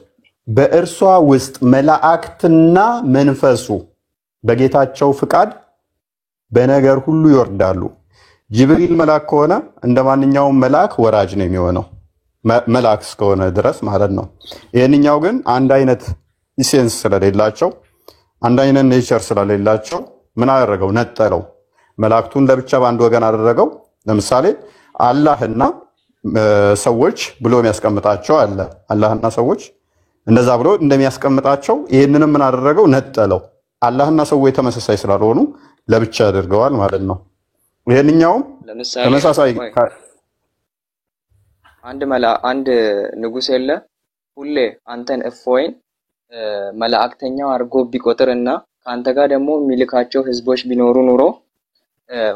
በእርሷ ውስጥ መላእክትና መንፈሱ በጌታቸው ፍቃድ በነገር ሁሉ ይወርዳሉ። ጅብሪል መልአክ ከሆነ እንደ ማንኛውም መልአክ ወራጅ ነው የሚሆነው፣ መልአክ እስከሆነ ድረስ ማለት ነው። ይሄንኛው ግን አንድ አይነት ኢሴንስ ስለሌላቸው፣ አንድ አይነት ኔቸር ስለሌላቸው ምን አደረገው? ነጠለው። መላእክቱን ለብቻ በአንድ ወገን አደረገው። ለምሳሌ አላህና ሰዎች ብሎ የሚያስቀምጣቸው አለ። አላህና ሰዎች እንደዛ ብሎ እንደሚያስቀምጣቸው ይሄንንም ምን አደረገው? ነጠለው። አላህና ሰዎች ተመሳሳይ ስላልሆኑ ለብቻ ያደርገዋል ማለት ነው። ይሄንኛውም ተመሳሳይ አንድ ንጉስ የለ ሁሌ አንተን እፎይን መላእክተኛው አድርጎ ቢቆጥርና ከአንተ ጋር ደግሞ የሚልካቸው ህዝቦች ቢኖሩ ኑሮ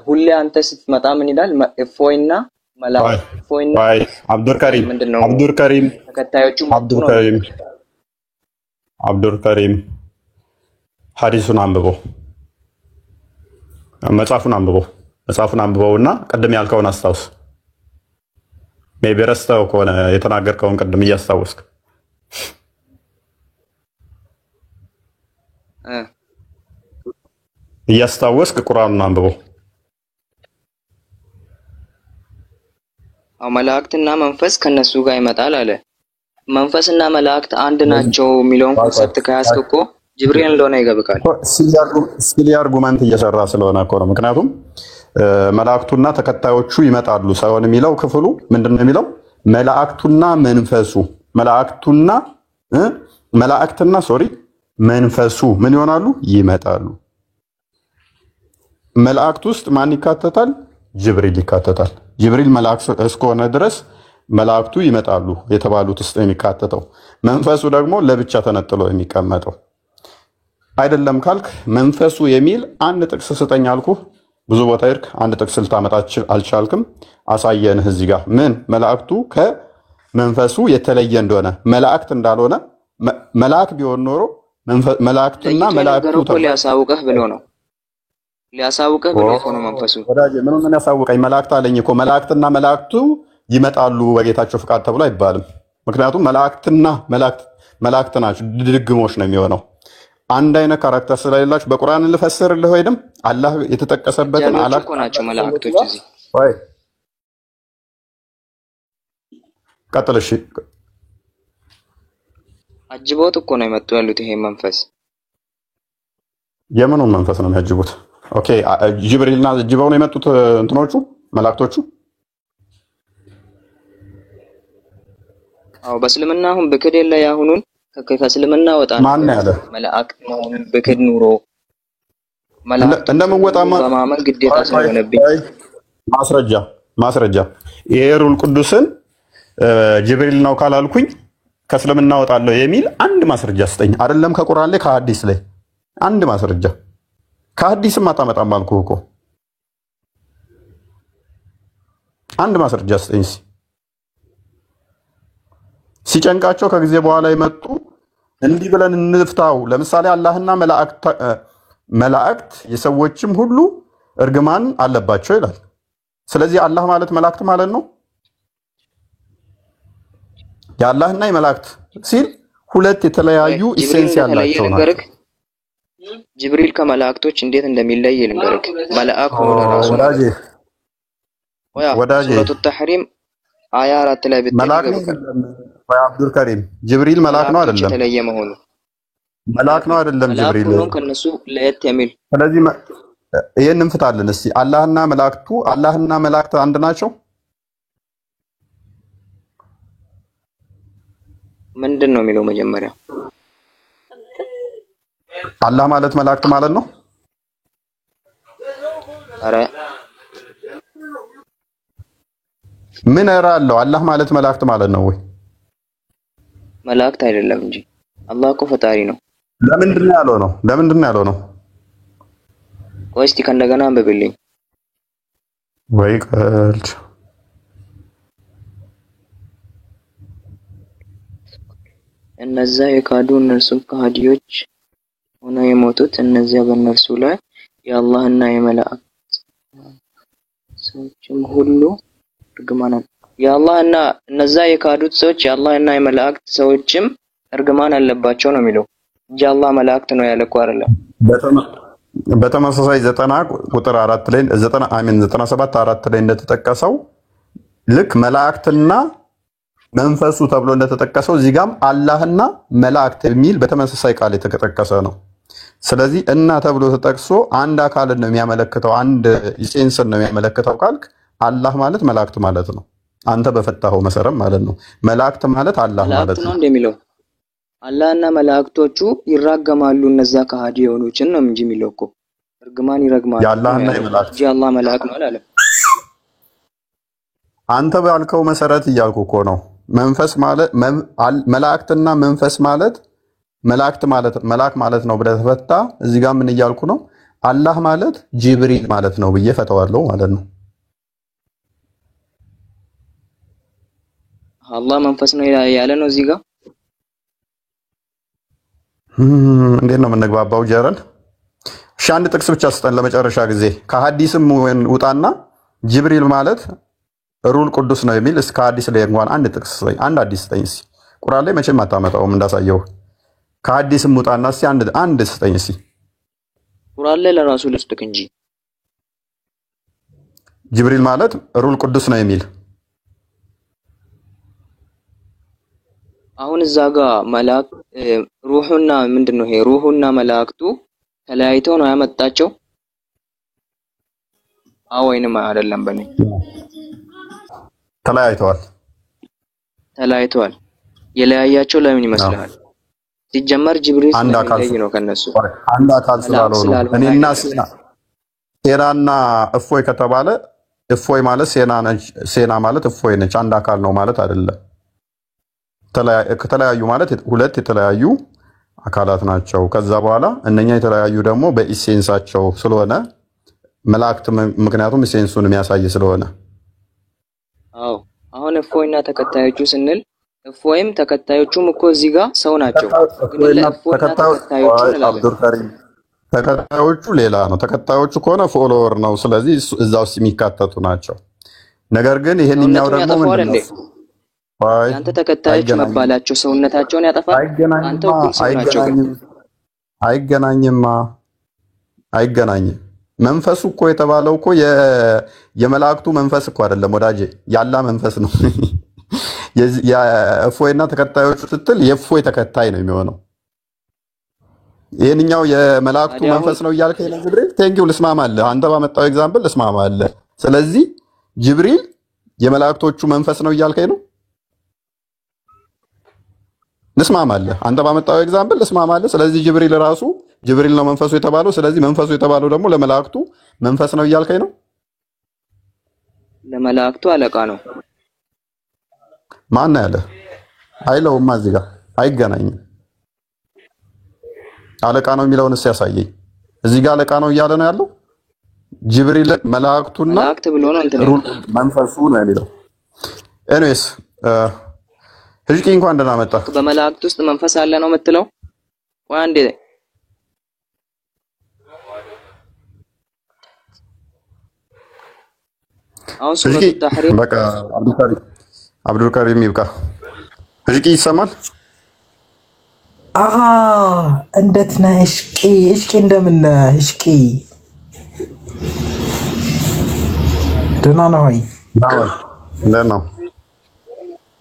ሁሌ አንተ ስትመጣ ምን ይላል? እፎይና መላእክቶይና አብዱልከሪም ተከታዮቹ አብዱልከሪም ሐዲሱን አንብቦ መጽሐፉን አንብበውና ቅድም ያልከውን አስታውስ። ሜይ ቢ ረስተው ከሆነ የተናገርከውን ቅድም እያስታወስክ ቁርአኑን አንብበው። መላእክትና መንፈስ ከነሱ ጋር ይመጣል አለ። መንፈስና መላእክት አንድ ናቸው የሚለውን ኮንሰፕት ከያዝክ እኮ ጅብሪል እንደሆነ ይገባል። ስኪሊ አርጉመንት እየሰራ ስለሆነ እኮ ነው። ምክንያቱም መላእክቱና ተከታዮቹ ይመጣሉ ሳይሆን የሚለው ክፍሉ ምንድነው የሚለው? መላእክቱና መንፈሱ መንፈሱ ምን ይሆናሉ? ይመጣሉ። መላእክት ውስጥ ማን ይካተታል? ጅብሪል ይካተታል። ጅብሪል መልአክ እስከሆነ ድረስ መላእክቱ ይመጣሉ የተባሉት ውስጥ የሚካተተው። መንፈሱ ደግሞ ለብቻ ተነጥሎ የሚቀመጠው አይደለም ካልክ መንፈሱ የሚል አንድ ጥቅስ ስጠኝ አልኩህ። ብዙ ቦታ ሄድክ፣ አንድ ጥቅስ ልታመጣ አልቻልክም። አሳየንህ እዚህ ጋር ምን መላእክቱ ከመንፈሱ የተለየ እንደሆነ መላእክት እንዳልሆነ መልአክ ቢሆን ኖሮ መላእክትና መላእክቱ ሊያሳውቅህ ብሎ ነው መንፈሱ። ወዳጄ ምን ያሳውቀኝ? መላእክት አለኝ እኮ። መላእክትና መላእክቱ ይመጣሉ በጌታቸው ፍቃድ ተብሎ አይባልም። ምክንያቱም መላእክት ናቸው፣ ድግግሞች ነው የሚሆነው። አንድ አይነት ካራክተር ስለሌላችሁ በቁርአን ልፈስርልህ ወይንም አላህ የተጠቀሰበትን አላህ ናቸው መላእክቶች። እዚህ ወይ ቀጥል። እሺ አጅቦት እኮ ነው የመጡ ያሉት። ይሄ መንፈስ የምኑን መንፈስ ነው የሚያጅቡት? ኦኬ ጅብሪልና አጅበው ነው የመጡት እንትኖቹ መላእክቶቹ። በእስልምና አሁን ብክድ የለ ያሁኑን ከእስልምና ወጣ ማን ያለ መላእክት መሆኑን ብክድ ኑሮ መላእክት እንደምንወጣማ በማመን ግዴታ ስለሆነብኝ ማስረጃ የሩል ቅዱስን ጅብሪል ነው ካላልኩኝ ከእስልምና ወጣለሁ የሚል አንድ ማስረጃ ስጠኝ። አይደለም ከቁርአን ላይ ከሐዲስ ላይ አንድ ማስረጃ። ከሐዲስም አታመጣም አልኩህ እኮ። አንድ ማስረጃ ስጠኝ። ሲጨንቃቸው ከጊዜ በኋላ የመጡ እንዲህ ብለን እንፍታው። ለምሳሌ አላህና መላእክት የሰዎችም ሁሉ እርግማን አለባቸው ይላል። ስለዚህ አላህ ማለት መላእክት ማለት ነው። የአላህና የመላእክት ሲል ሁለት የተለያዩ ኢሴንስ ያላቸው ናቸው። ጅብሪል ከመላእክቶች እንዴት እንደሚለይ ልንገርክ። መልአክ ሆኖ ለራሱ ወዳጄ ሱረቱ ተሕሪም አያ 4 ላይ መልአክ ነው። አብዱል ከሪም ጅብሪል መልአክ ነው አይደለም? የተለየ መሆኑ መልአክ ነው አይደለም? ጅብሪል ነው ከነሱ ለየት የሚል። ስለዚህ ይሄንን እንፍታለን እስቲ። አላህና መላእክት አንድ ናቸው? ምንድን ነው የሚለው መጀመሪያ? አላህ ማለት መላእክት ማለት ነው? አረ ምን እራለሁ? አላህ ማለት መላእክት ማለት ነው ወይ? መላእክት አይደለም እንጂ አላህ እኮ ፈጣሪ ነው። ለምንድን ነው ያለው ነው? ቆይ እስቲ ከእንደገና አንብብልኝ። ወይ ቀልድ እነዛ የካዱ እነርሱም ከሃዲዎች ሆነው የሞቱት እነዚያ በእነርሱ ላይ የአላህና የመላእክት ሰዎችም ሁሉ እርግማን የአላህና እነዛ የካዱት ሰዎች የአላህና የመላእክት ሰዎችም እርግማን አለባቸው ነው የሚለው እንጂ አላህ መላእክት ነው ያለ እኮ አይደለም። በተመሳሳይ 90 ቁጥር 4 ላይ 97 4 ላይ እንደተጠቀሰው ልክ መላእክትና መንፈሱ ተብሎ እንደተጠቀሰው እዚህ ጋርም አላህና መላእክት የሚል በተመሳሳይ ቃል የተጠቀሰ ነው። ስለዚህ እና ተብሎ ተጠቅሶ አንድ አካልን ነው የሚያመለክተው፣ አንድ ኢሴንስን ነው የሚያመለክተው ካልክ አላህ ማለት መላእክት ማለት ነው። አንተ በፈታኸው መሰረት ማለት ነው። መላእክት ማለት አላህ ማለት ነው እንደሚለው አላህና መላእክቶቹ ይራገማሉ እነዛ ከሃዲ የሆኑችን ነው እንጂ የሚለው እኮ እርግማን ይረግማሉ። የአላህና የመላእክት የአላህ መላእክት ነው አላለም። አንተ ባልከው መሰረት እያልኩ እኮ ነው። መንፈስ ማለት መላእክትና መንፈስ ማለት መልአክ ማለት ነው ብለህ ተፈታ። እዚህ ጋር ምን እያልኩ ነው? አላህ ማለት ጅብሪል ማለት ነው ብዬ ፈተዋለሁ ማለት ነው። አላህ መንፈስ ነው ያለ ነው እዚህ ጋር። እንዴት ነው የምንግባባው ጀረን? እሺ አንድ ጥቅስ ብቻ ስጠን ለመጨረሻ ጊዜ ከሐዲስም ውጣና ጅብሪል ማለት ሩል ቅዱስ ነው የሚል እስከ ሐዲስ ላይ እንኳን አንድ ጥቅስ ስጠኝ። አንድ ሐዲስ ስጠኝ እስኪ። ቁርአን ላይ መቼም አታመጣውም እንዳሳየው። ከሐዲስም ውጣና እስኪ አንድ ስጠኝ እስኪ። ቁርአን ላይ ለራሱ ልስጥቅ እንጂ ጅብሪል ማለት ሩል ቅዱስ ነው የሚል አሁን እዛ ጋር መላክ ሩሁና ምንድነው ይሄ ሩሁና መላእክቱ ተለያይተው ነው ያመጣቸው? ወይንም አይደለም? በኔ ተለያይተዋል። የለያያቸው ለምን ይመስልሃል? ሲጀመር ጅብሪል ስለሚለይ ነው ከነሱ አንድ አካል ስላልሆኑ። እኔና ሴናና እፎይ ከተባለ እፎይ ማለት ሴና ማለት እፎይ ነች። አንድ አካል ነው ማለት አይደለም። ከተለያዩ ማለት ሁለት የተለያዩ አካላት ናቸው። ከዛ በኋላ እነኛ የተለያዩ ደግሞ በኢሴንሳቸው ስለሆነ መላእክት ምክንያቱም ኢሴንሱን የሚያሳይ ስለሆነ አሁን እፎይና ተከታዮቹ ስንል እፎይም ተከታዮቹም እኮ እዚህ ጋር ሰው ናቸው። ግን ለእፎይና ተከታዮቹ ሌላ ነው። ተከታዮቹ ከሆነ ፎሎወር ነው። ስለዚህ እዛ ውስጥ የሚካተቱ ናቸው። ነገር ግን ይሄንኛው ደግሞ ምንድነው? አንተ ተከታዮች መባላቸው ሰውነታቸውን ያጠፋል። አንተ እኩል ሰው ናቸው። አይገናኝም። መንፈሱ እኮ የተባለው እኮ የመላእክቱ መንፈስ እኮ አይደለም ወዳጄ፣ ያላ መንፈስ ነው። የእፎይና ተከታዮቹ ስትል የእፎይ ተከታይ ነው የሚሆነው። ይሄንኛው የመላእክቱ መንፈስ ነው እያልከኝ ነው ጅብሪል። ቴንኪው ልስማማለህ። አንተ ባመጣው ኤግዛምፕል ልስማማለህ። ስለዚህ ጅብሪል የመላእክቶቹ መንፈስ ነው እያልከኝ ነው። ልስማማለህ። አንተ ባመጣው ኤግዛምፕል ልስማማለህ። ስለዚህ ጅብሪል ራሱ ጅብሪል ነው መንፈሱ የተባለው። ስለዚህ መንፈሱ የተባለው ደግሞ ለመላእክቱ መንፈስ ነው እያልከኝ ነው። ለመላእክቱ አለቃ ነው። ማን ያለ አይለውማ። እዚህ ጋር አይገናኝም። አለቃ ነው የሚለውን ያሳየኝ። እዚህ ጋር አለቃ ነው እያለ ነው ያለው ጅብሪል መላእክቱና መላእክት ብሎ ነው እንትን መንፈሱ ነው የሚለው። ኤኒዌይስ ህጅቂ እንኳን ደህና መጣ። በመላእክት ውስጥ መንፈስ አለ ነው የምትለው? ወይ አንዴ አሁን ሱረቱ ተሕሪም በቃ አብዱልከሪም ይብቃ። ህጅቂ ይሰማል? እንዴት ነህ እሽቂ? እንደምን ነህ እሽቂ? ደህና ነህ ወይ? እንዴት ነው?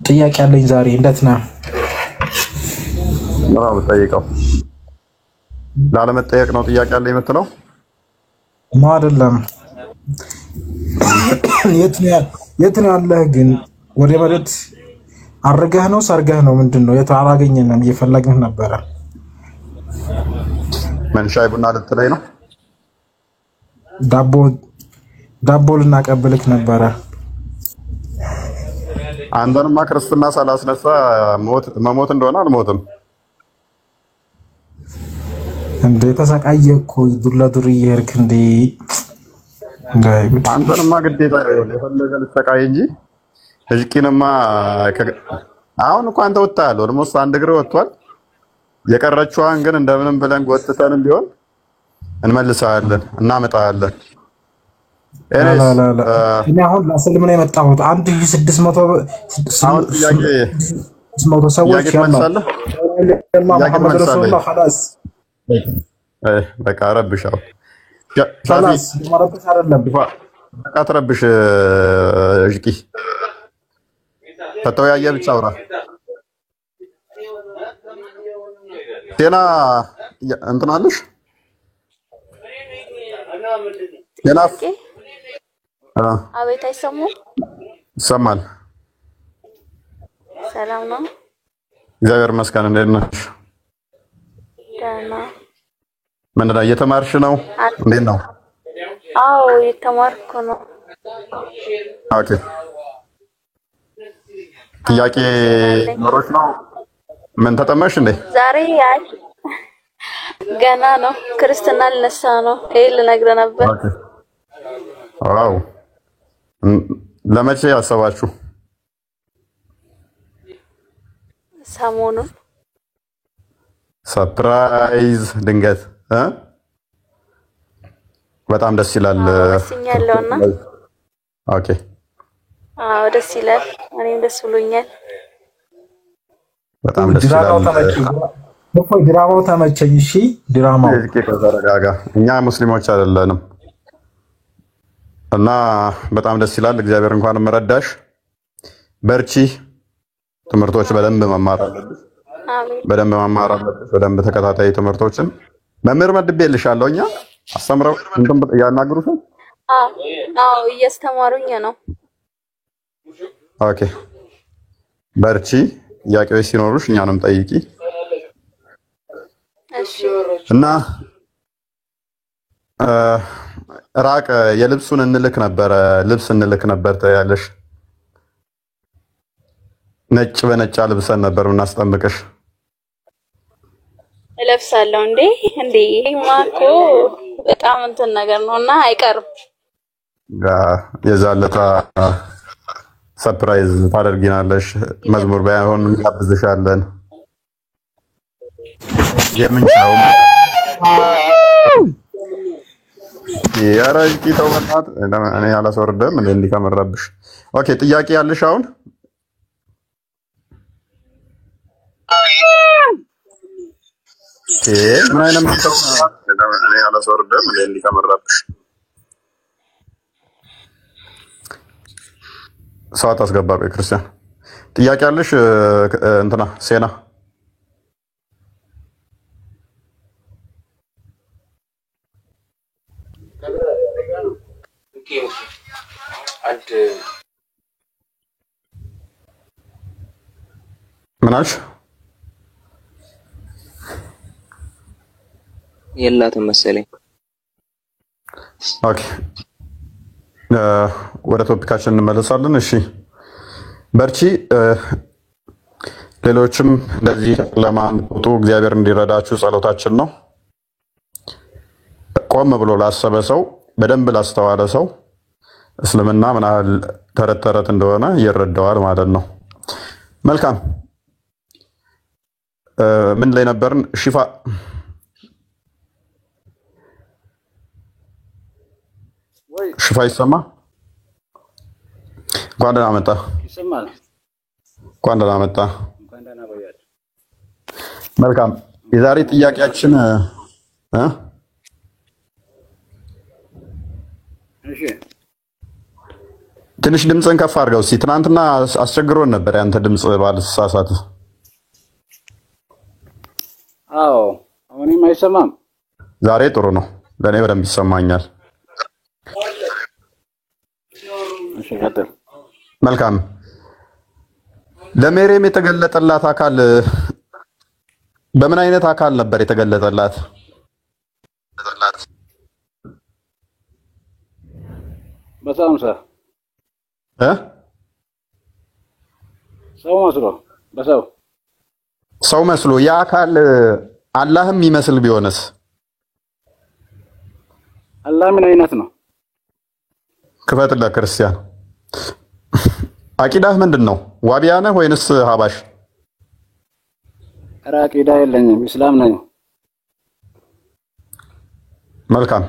ጥያቄ አለኝ ዛሬ። እንዴት ነህ? ነው ጠይቀው። ላለመጠየቅ ነው ጥያቄ አለኝ የምትለው? ነው አይደለም? የት ነው ያለህ ግን? ወደ መሬት አርገህ ነው ሰርገህ ነው ምንድነው? የት አላገኘንም፣ እየፈለግን ነበረ። ምን ሻይ ቡና ልትለኝ ነው? ዳቦ ልናቀብልክ ነበረ። አንተንማ ክርስትና ሳላስነሳ መሞት እንደሆነ አልሞትም እንዴ? ተሰቃየ እኮ ዱር ለዱር እየሄድክ እንዴ? አንተንማ ግዴታ የፈለገ ልትሰቃይ እንጂ ህጅቂንማ አሁን እኮ አንተ ወጣህ ኦልሞስት አንድ እግር ወጥቷል። የቀረችዋን ግን እንደምንም ብለን ጎትተንም ቢሆን እንመልሳለን፣ እናመጣለን። እኔ አሁን ለስልም ነው የመጣሁት። 1600 ሰዎች ያለው በቃ ረብሻው በቃ ትረብሽ እጅቂ ተተወያየ ብቻ አውራ። ጤና እንትን አለሽ? አቤት፣ አይሰሙም? ይሰማል። ሰላም ነው? እግዚአብሔር ይመስገን። እንዴት ነሽ? ደህና። ምንድን ነው እየተማርሽ ነው? እንዴት ነው? አዎ እየተማርኩ ነው። ኦኬ። ጥያቄ ኖሮሽ ነው? ምን ተጠመሽ እንዴ? ዛሬ ገና ነው። ክርስትና ልነሳ ነው። ይሄ ልነግርህ ነበር። ኦኬ። ዋው። ለመቼ ያሰባችሁ? ሰሞኑን ሰርፕራይዝ ድንገት በጣም ደስ ይላል። ወስኛለሁና ኦኬ ደስ ይላል። እኔም ደስ ብሎኛል። በጣም ደስ ይላል። ድራማው ተመቸኝ። እሺ ድራማው ተረጋጋ። እኛ ሙስሊሞች አይደለንም እና በጣም ደስ ይላል። እግዚአብሔር እንኳንም ረዳሽ። በርቺ። ትምህርቶች በደንብ መማር አለብሽ። በደንብ መማር አለብሽ። በደንብ ተከታታይ ትምህርቶችን መምህር መድቤልሻለሁ። እኛ አስተምረው እንትን ያናግሩሽ። እያስተማሩኝ ነው። ኦኬ በርቺ። ጥያቄዎች ሲኖሩሽ እኛንም ጠይቂ። እሺ እና ራቅ የልብሱን እንልክ ነበር ልብስ እንልክ ነበር ታያለሽ። ነጭ በነጭ ልብሰን ነበር እናስጠምቅሽ። እለብሳለሁ እንዴ ማኮ በጣም እንትን ነገር ነውና አይቀርም። የዛለታ ሰርፕራይዝ ታደርጊናለሽ። መዝሙር ባይሆን እንጋብዝሻለን። የምንቻው ያራጅቂ ተውናት እኔ አላስወርደም እንዴ ከመረብሽ። ኦኬ ጥያቄ ያለሽ አሁን? ምን አይነት መንፈስ ነው? እኔ አላስወርደም እንዴ ከመረብሽ። ሰዓት አስገባ። ክርስቲያን ጥያቄ ያለሽ? እንትና ሴና ምናሽ የላትም መሰለኝ። ኦኬ ወደ ቶፒካችን እንመለሳለን። እሺ በርቺ። ሌሎችም እንደዚህ ለማንቁጡ እግዚአብሔር እንዲረዳችሁ ጸሎታችን ነው። ቆም ብሎ ላሰበ ሰው፣ በደንብ ላስተዋለ ሰው እስልምና ምን ያህል ተረት ተረት እንደሆነ ይረዳዋል ማለት ነው። መልካም ምን ላይ ነበርን? ሽፋ ሽፋ ይሰማ? እንኳን ደህና መጣ። ይሰማል? እንኳን ደህና መጣ። መልካም የዛሬ ጥያቄያችን እሺ ትንሽ ድምፅን ከፍ አድርገው እስኪ። ትናንትና አስቸግሮን ነበር ያንተ ድምፅ ባልተሳሳት። አዎ አሁንም አይሰማም? ዛሬ ጥሩ ነው። ለኔ በደንብ ይሰማኛል። እሺ ቀጥል። መልካም ለሜሪም የተገለጠላት አካል በምን አይነት አካል ነበር የተገለጠላት? በጣም ሰው መስሎ ሰው መስሎ ያ አካል አላህም ይመስል ቢሆንስ? አላህ ምን አይነት ነው? ክፈትልህ ክርስቲያን። አቂዳህ ምንድን ነው? ዋቢያ ነህ ወይንስ ሀባሽ? ኧረ አቂዳ የለኝም፣ እስላም ነኝ። መልካም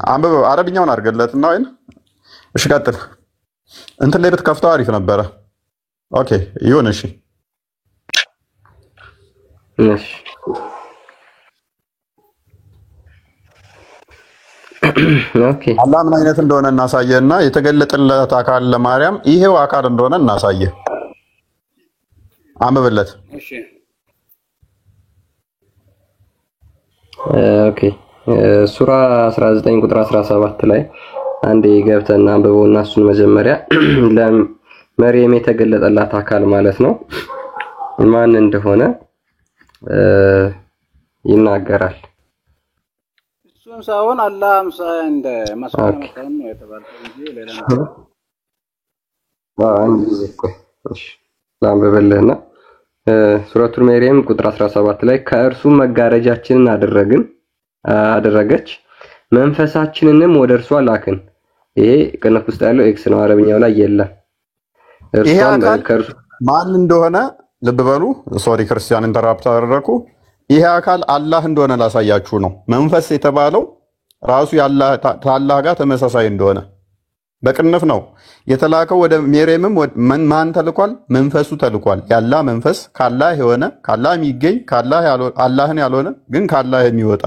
አንብበው። አረብኛውን አድርገለትና ወይን እሺ ቀጥል። እንትን ላይ ብትከፍተው አሪፍ ነበረ። ኦኬ ይሁን። እሺ ኦኬ አላህ ምን አይነት እንደሆነ እናሳየና የተገለጠለት አካል ለማርያም ይሄው አካል እንደሆነ እናሳየ። አንብብለት። እሺ ኦኬ ሱራ 19 ቁጥር 17 ላይ አንዴ ገብተና አንብበውና እሱን መጀመሪያ ለመርየም የተገለጠላት አካል ማለት ነው ማን እንደሆነ ይናገራል። እሱን ሳይሆን አላህም እንደ መስዋዕት ነው የተባለው እንጂ ሌላ ነገር አንድ ጊዜ እሺ ላንብብልህና ሱረቱል መርየም ቁጥር 17 ላይ ከእርሱ መጋረጃችንን አደረገች መንፈሳችንንም ወደ እርሷ ላክን። ይሄ ቅንፍ ውስጥ ያለው ኤክስ ነው፣ አረብኛው ላይ የለም። እርሷም ከእርሱ ማን እንደሆነ ልብ በሉ። ሶሪ ክርስቲያን ኢንተራፕት አደረኩ። ይሄ አካል አላህ እንደሆነ ላሳያችሁ ነው። መንፈስ የተባለው ራሱ ከአላህ ጋር ተመሳሳይ እንደሆነ በቅንፍ ነው የተላከው። ወደ ሜርየምም ማን ተልኳል? መንፈሱ ተልኳል። የአላህ መንፈስ ካላህ የሆነ ካላህ የሚገኝ አላህን ያልሆነ ግን ካላህ የሚወጣ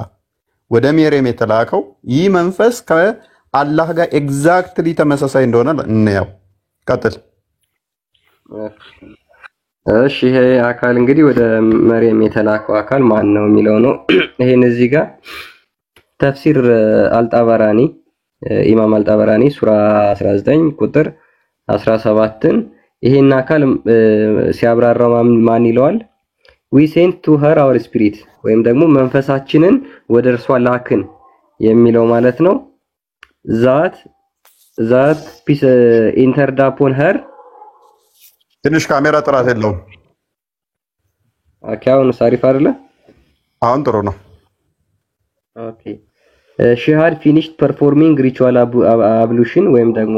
ወደ ሜርየም የተላከው ይህ መንፈስ ከአላህ ጋር ኤግዛክትሊ ተመሳሳይ እንደሆነ እንየው። ቀጥል። እሺ ይሄ አካል እንግዲህ ወደ መርየም የተላከው አካል ማን ነው የሚለው ነው። ይሄን እዚህ ጋር ተፍሲር አልጣበራኒ ኢማም አልጣበራኒ ሱራ 19 ቁጥር 17ን ይሄን አካል ሲያብራራው ማን ይለዋል? we sent to her our spirit ወይም ደግሞ መንፈሳችንን ወደ እርሷ ላክን የሚለው ማለት ነው። ዛት ፒስ ኢንተርድ አፖን her ትንሽ ካሜራ ጥራት የለውም። አሁን ሳሪፍ አይደለ? አሁን ጥሩ ነው። ኦኬ she had finished performing ritual ablution ወይም ደግሞ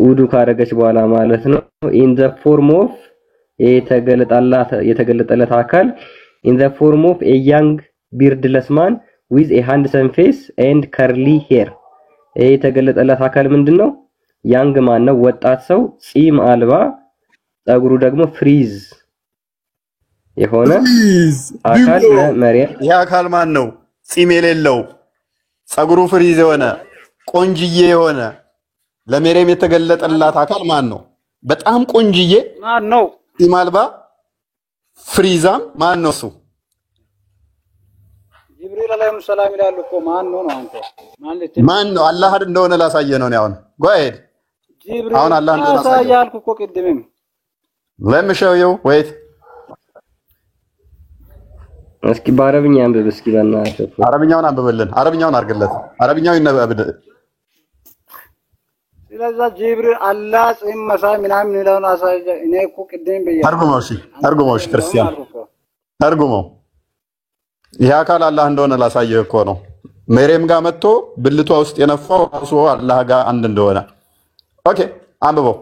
ውዱ ካረገች በኋላ ማለት ነው። in the form of የተገለጠለት አካል in the form of a young beardless man with a handsome face and curly hair የተገለጠለት አካል ምንድነው? ያንግ ማን ነው? ወጣት ሰው ጺም አልባ ጸጉሩ ደግሞ ፍሪዝ የሆነ አካል ለመርየም። ይሄ አካል ማን ነው? ጺም የሌለው ጸጉሩ ፍሪዝ የሆነ ቆንጅዬ የሆነ ለመርየም የተገለጠላት አካል ማን ነው? በጣም ቆንጅዬ ማን ነው? ጺም አልባ ፍሪዛም ማን ነው? እሱ ጅብሪል አለይሂ ሰላም ይላሉ እኮ ማን ነው አንተ? ማን ነው? አላህ እንደሆነ ላሳየ ነው። አሁን ጎሄድ ጅብሪል አሁን አላህ እንደሆነ ላሳያልኩ እኮ ቅድምም let me show you wait እስኪ በአረብኛ አንብብ እስኪ በእናትህ አረብኛውን አንብብልን። አረብኛውን አድርግለት። አረብኛው ይነበብ። ስለዛ ጅብሪል አላህ ጺም መሳይ ምናምን ይላል አሳየ። እኔ እኮ ቅድም በያ ተርጉመው ክርስቲያን ተርጉመው። ይሄ አካል አላህ እንደሆነ ላሳየህ እኮ ነው። መርየም ጋር መጥቶ ብልቷ ውስጥ የነፋው ራሱ አላህ ጋር አንድ እንደሆነ። ኦኬ አንብበው።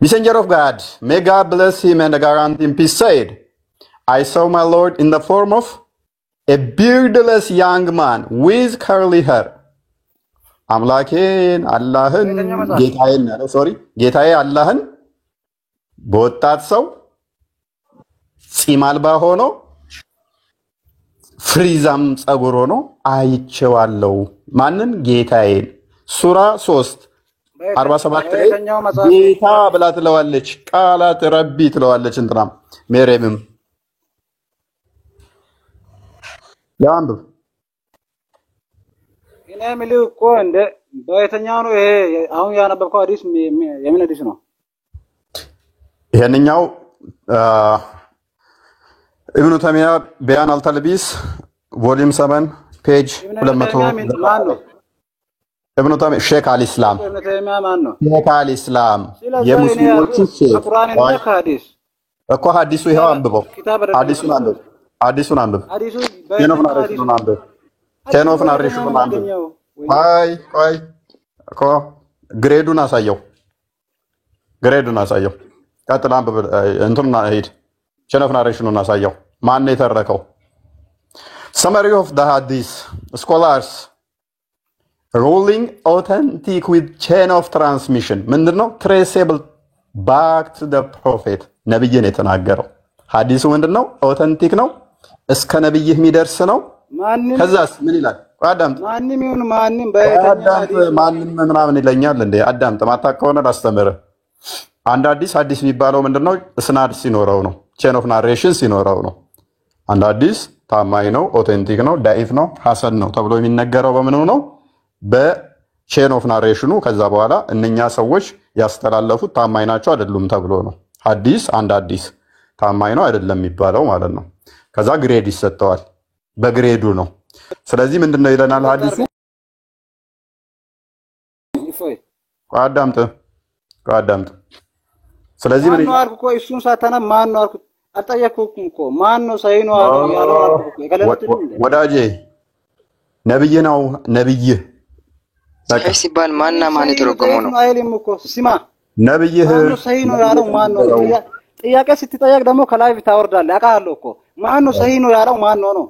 Messenger of God, may God bless him and grant him peace, said, I saw my Lord in the form of a beardless young man with curly hair. አምላኬን አላህን ጌታዬ አላህን በወጣት ሰው ጺም አልባ ሆኖ ፍሪዛም ጸጉር ሆኖ አይቼዋለሁ። ማንን? ጌታዬን። ሱራ 3 47 ላይ ጌታ ብላ ትለዋለች። ቃላት ረቢ ትለዋለች። እንትናም መርየምም ያንብብ። እኔ የምልህ እኮ እንደ በየትኛው ነው ይሄ አሁን ያነበብከው ሐዲስ? የምን ሐዲስ ነው? ይሄንኛው ኢብኑ ተይሚያ በያን አልተልቢስ ቮሊዩም 7 ፔጅ 200 ማን ነው? ኢብኑ ተይሚያ ሼክ አልኢስላም ኢብኑ ተይሚያ ማን ነው? ሼክ አልኢስላም የሙስሊሞቹ ሼክ ቁርአን እና ሐዲስ እኮ ሐዲሱ ይሄው አንብበው። ሐዲሱን አንብብ። ኬኖፍ ናሬሽኑን አንብብ። ቆይ እኮ ግሬዱን አሳየው። ቀጥል አንብብ። እንትኑን ሂድ። ኬኖፍ ናሬሽኑን አሳየው። ማን ነው የተረከው? Summary of the Hadith. Scholars ruling authentic with chain of transmission. ምንድነው? traceable back to the prophet. ነብይን የተናገረው ሐዲሱ ምንድነው? አውተንቲክ ነው፣ እስከ ነብይህ የሚደርስ ነው። ከዛስ ምን ይላል? አዳምጥ። ማንም ምናምን ይለኛል እንዴ? አዳምጥ። ማታውቅ ከሆነ ላስተምርህ። አንድ ሐዲስ የሚባለው ምንድነው? እስናድ ሲኖረው ነው፣ ቼን ኦፍ ናሬሽን ሲኖረው ነው። አንድ ሐዲስ ታማኝ ነው፣ ኦቴንቲክ ነው፣ ዳኢፍ ነው፣ ሐሰን ነው ተብሎ የሚነገረው በምኑ ነው? በቼን ኦፍ ናሬሽኑ። ከዛ በኋላ እነኛ ሰዎች ያስተላለፉት ታማኝ ናቸው አይደሉም ተብሎ ነው። አንድ ሐዲስ ታማኝ ነው አይደለም የሚባለው ማለት ነው። ከዛ ግሬድ ይሰጠዋል፣ በግሬዱ ነው። ስለዚህ ምንድነው ይለናል ሐዲሱ? አዳምጥ። ስለዚህ ምን ነው አልኩ? እሱን ሳታና ማን ነው አልኩ? አልጠየቅኩም እኮ ማን ነው ሳይ ነው ያለው አልኩ። ወዳጄ ነብይ ነው። ነብይ ሳይ ሲባል ማንና ማን የተረጎመው ነው አይልም እኮ። ሲማ ነብይህ ማን ነው ሳይ ነው ያለው ማን ነው? ጥያቄ ስትጠየቅ ደግሞ ከላይ ታወርዳለህ። አውቃለሁ እኮ ማን ነው ሰሂህ ነው ያለው? ማን ነው?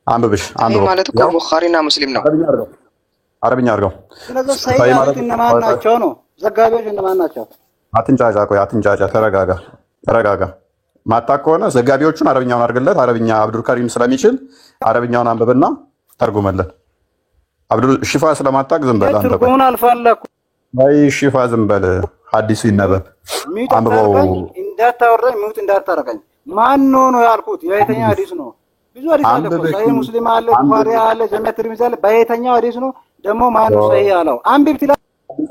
አንብብሽ ሰሂህ አንብበው። ማለት እኮ ቡኻሪና ሙስሊም ነው። አረብኛ አድርገው። ስለዚህ ሰሂህ ያሉት እነማን ናቸው ነው? ዘጋቢዎች እነማን ናቸው? አትንጫጫ፣ ቆይ አትንጫጫ፣ ተረጋጋ፣ ተረጋጋ። ማታቅ ከሆነ ዘጋቢዎቹን አረብኛውን አድርግለት። አረብኛ አብዱል ከሪም ስለሚችል አረብኛውን አንብብና ተርጉመለት። አብዱል ሽፋ ስለማታቅ ዝም በል አንተ። ትርጉሙን አልፈለኩም። አይ ሽፋ ዝም በል፣ ሐዲሱ ይነበብ። አንብበው። እንዳታወራኝ ሚውት እንዳታረጋኝ። ማን ነው ያልኩት? የየትኛው ሐዲስ ነው? ብዙ ሐዲስ አለ እኮ ሰሂህ ሙስሊም አለ፣ ቡኻሪ አለ፣ ጀነት ትርሚዚ አለ። በየትኛው ሐዲስ ነው ደግሞ ማን ነው ሰሂህ ያለው? አንብብ ትላ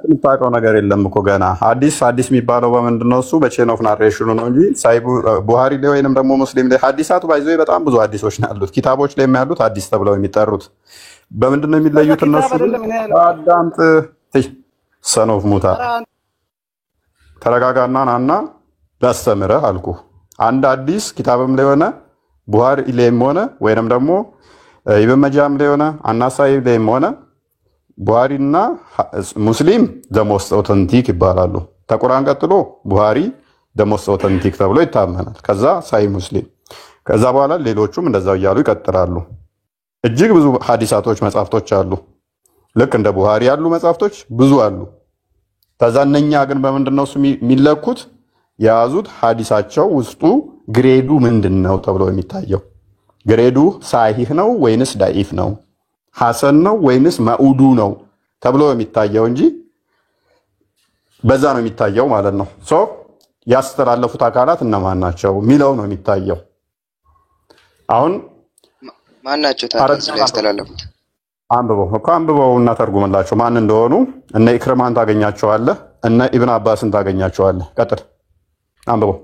የምታውቀው ነገር የለም እኮ ገና። ሐዲስ የሚባለው በምንድን ነው? እሱ በቼን ኦፍ ናሬሽኑ ነው እንጂ ቡሃሪ ላይ ወይንም ደግሞ ሙስሊም ላይ ሐዲሳቱ ባይዞ በጣም ብዙ ሐዲሶች ነው ያሉት። ኪታቦች ላይ ያሉት ሐዲስ ተብለው የሚጠሩት በምንድን ነው የሚለዩት? እነሱ አዳምጥ ሰኖፍ ሙታ ተረጋጋና ናና ላስተምረህ አልኩ። አንድ ሐዲስ ኪታብም ላይ ሆነ ቡሃሪ ላይም ሆነ ወይንም ደግሞ ኢብን መጃም ላይ ሆነ አናሳይ ላይም ሆነ ቡሃሪና ሙስሊም ደሞስት ኦተንቲክ ይባላሉ። ተቁርአን ቀጥሎ ቡሃሪ ደሞስት ኦተንቲክ ተብሎ ይታመናል። ከዛ ሳይ ሙስሊም፣ ከዛ በኋላ ሌሎቹም እንደዛው እያሉ ይቀጥላሉ። እጅግ ብዙ ሐዲሳቶች መጻፍቶች አሉ። ልክ እንደ ቡሃሪ ያሉ መጻፍቶች ብዙ አሉ። ከዛ እነኛ ግን በምንድነው እሱ የሚለኩት? የያዙት ሐዲሳቸው ውስጡ ግሬዱ ምንድነው ተብሎ የሚታየው። ግሬዱ ሳሂህ ነው ወይንስ ዳኢፍ ነው፣ ሐሰን ነው ወይንስ መኡዱ ነው ተብሎ የሚታየው እንጂ በዛ ነው የሚታየው ማለት ነው። ሶ ያስተላለፉት አካላት እነማን ናቸው የሚለው ነው የሚታየው። አሁን ማን ናቸው ታዲያ ያስተላለፉት? አንብበው እና ተርጉምላቸው ማን እንደሆኑ። እነ ኢክርማን ታገኛቸዋለህ፣ እነ ኢብን አባስን ታገኛቸዋለህ። ቀጥል፣ አንብበው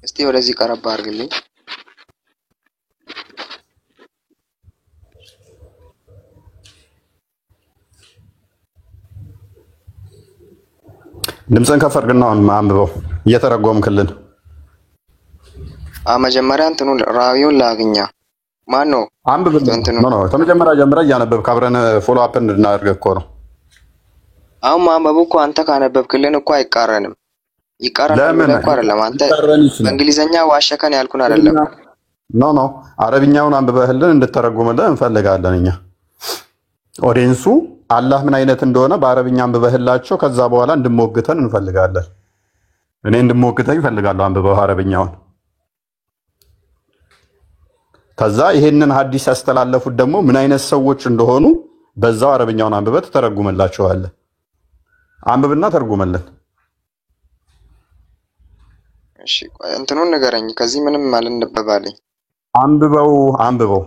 እስቲ ወደዚህ ቀረብ አድርግልኝ። ድምፅን ከፍ አድርግና አንብበው እየተረጎምክልን። መጀመሪያ እንትኑ ራዊውን ላግኛ። ማን ነው? አንብብልን። ነው ተመጀመሪያ ጀምረህ እያነበብክ አብረን ፎሎ አፕ እንድናደርግ እኮ ነው። አሁን ማንበቡ እኮ አንተ ካነበብክልን እኮ አይቃረንም። ይቃረናል እኮ አይደለም። አንተ በእንግሊዘኛ ዋሸከን ያልኩን አይደለም። ኖ አረብኛውን አንብበህልን እንድተረጉምልን እንፈልጋለን እኛ። ኦዲየንሱ አላህ ምን አይነት እንደሆነ በአረብኛ አንብበህላቸው ከዛ በኋላ እንድሞግተን እንፈልጋለን። እኔ እንድሞግተኝ እፈልጋለሁ። አንብበው አረብኛውን። ከዛ ይሄንን ሐዲስ ያስተላለፉት ደግሞ ምን አይነት ሰዎች እንደሆኑ በዛው አረብኛውን አንብበህ ትተረጉምላቸዋለህ። አንብብና ተርጉመልን። እሺ እንትኑን ንገረኝ። ከዚህ ምንም አልነበባለኝ። አንብበው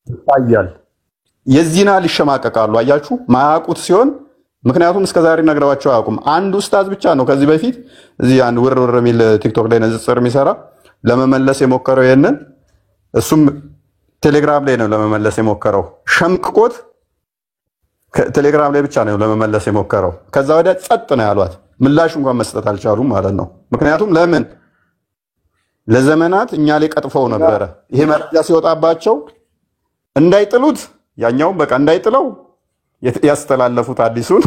ይታያል። የዚህና ሊሸማቀቃሉ። አያችሁ ማያውቁት ሲሆን፣ ምክንያቱም እስከዛሬ ነግረዋቸው አያውቁም። አንድ ኡስታዝ ብቻ ነው ከዚህ በፊት እዚህ አንድ ውርውር የሚል ቲክቶክ ላይ ንጽጽር የሚሰራ ለመመለስ የሞከረው ይሄንን። እሱም ቴሌግራም ላይ ነው ለመመለስ የሞከረው። ሸምቅቆት ቴሌግራም ላይ ብቻ ነው ለመመለስ የሞከረው። ከዛ ወዲያ ጸጥ ነው ያሏት። ምላሽ እንኳን መስጠት አልቻሉም ማለት ነው። ምክንያቱም ለምን ለዘመናት እኛ ላይ ቀጥፈው ነበረ። ይሄ መረጃ ሲወጣባቸው እንዳይጥሉት ያኛውን በቃ እንዳይጥለው ያስተላለፉት አዲሱን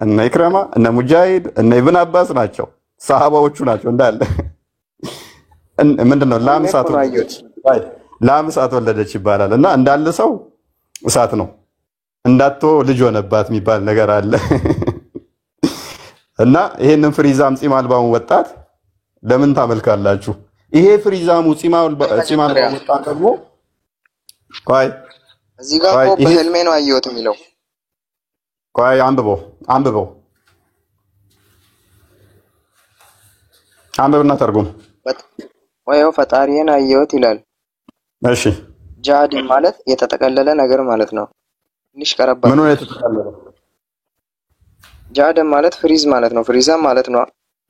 እነ ኢክራማ እነ ሙጃሂድ እነ ኢብን አባስ ናቸው። ሰሃባዎቹ ናቸው እንዳለ። ምንድነው ላም እሳት ወለደች ይባላል። እና እንዳለ ሰው እሳት ነው እንዳቶ ልጅ ሆነባት የሚባል ነገር አለ። እና ይሄንን ፍሪዛም ጺም አልባውን ወጣት ለምን ታመልካላችሁ? ይሄ ፍሪዛሙ ጺም አልባውን ወጣት ደግሞ ቆይ እዚህ ጋር እኮ በህልሜ ነው አየሁት የሚለው። ቆይ አንብበው አንብብና ተርጉም። ወይው ፈጣሪን አየሁት ይላል። እሺ ጃድ ማለት የተጠቀለለ ነገር ማለት ነው። ትንሽ ቀረባ። ምን ነው የተጠቀለለ? ጃድ ማለት ፍሪዝ ማለት ነው። ፍሪዛም ማለት ነው።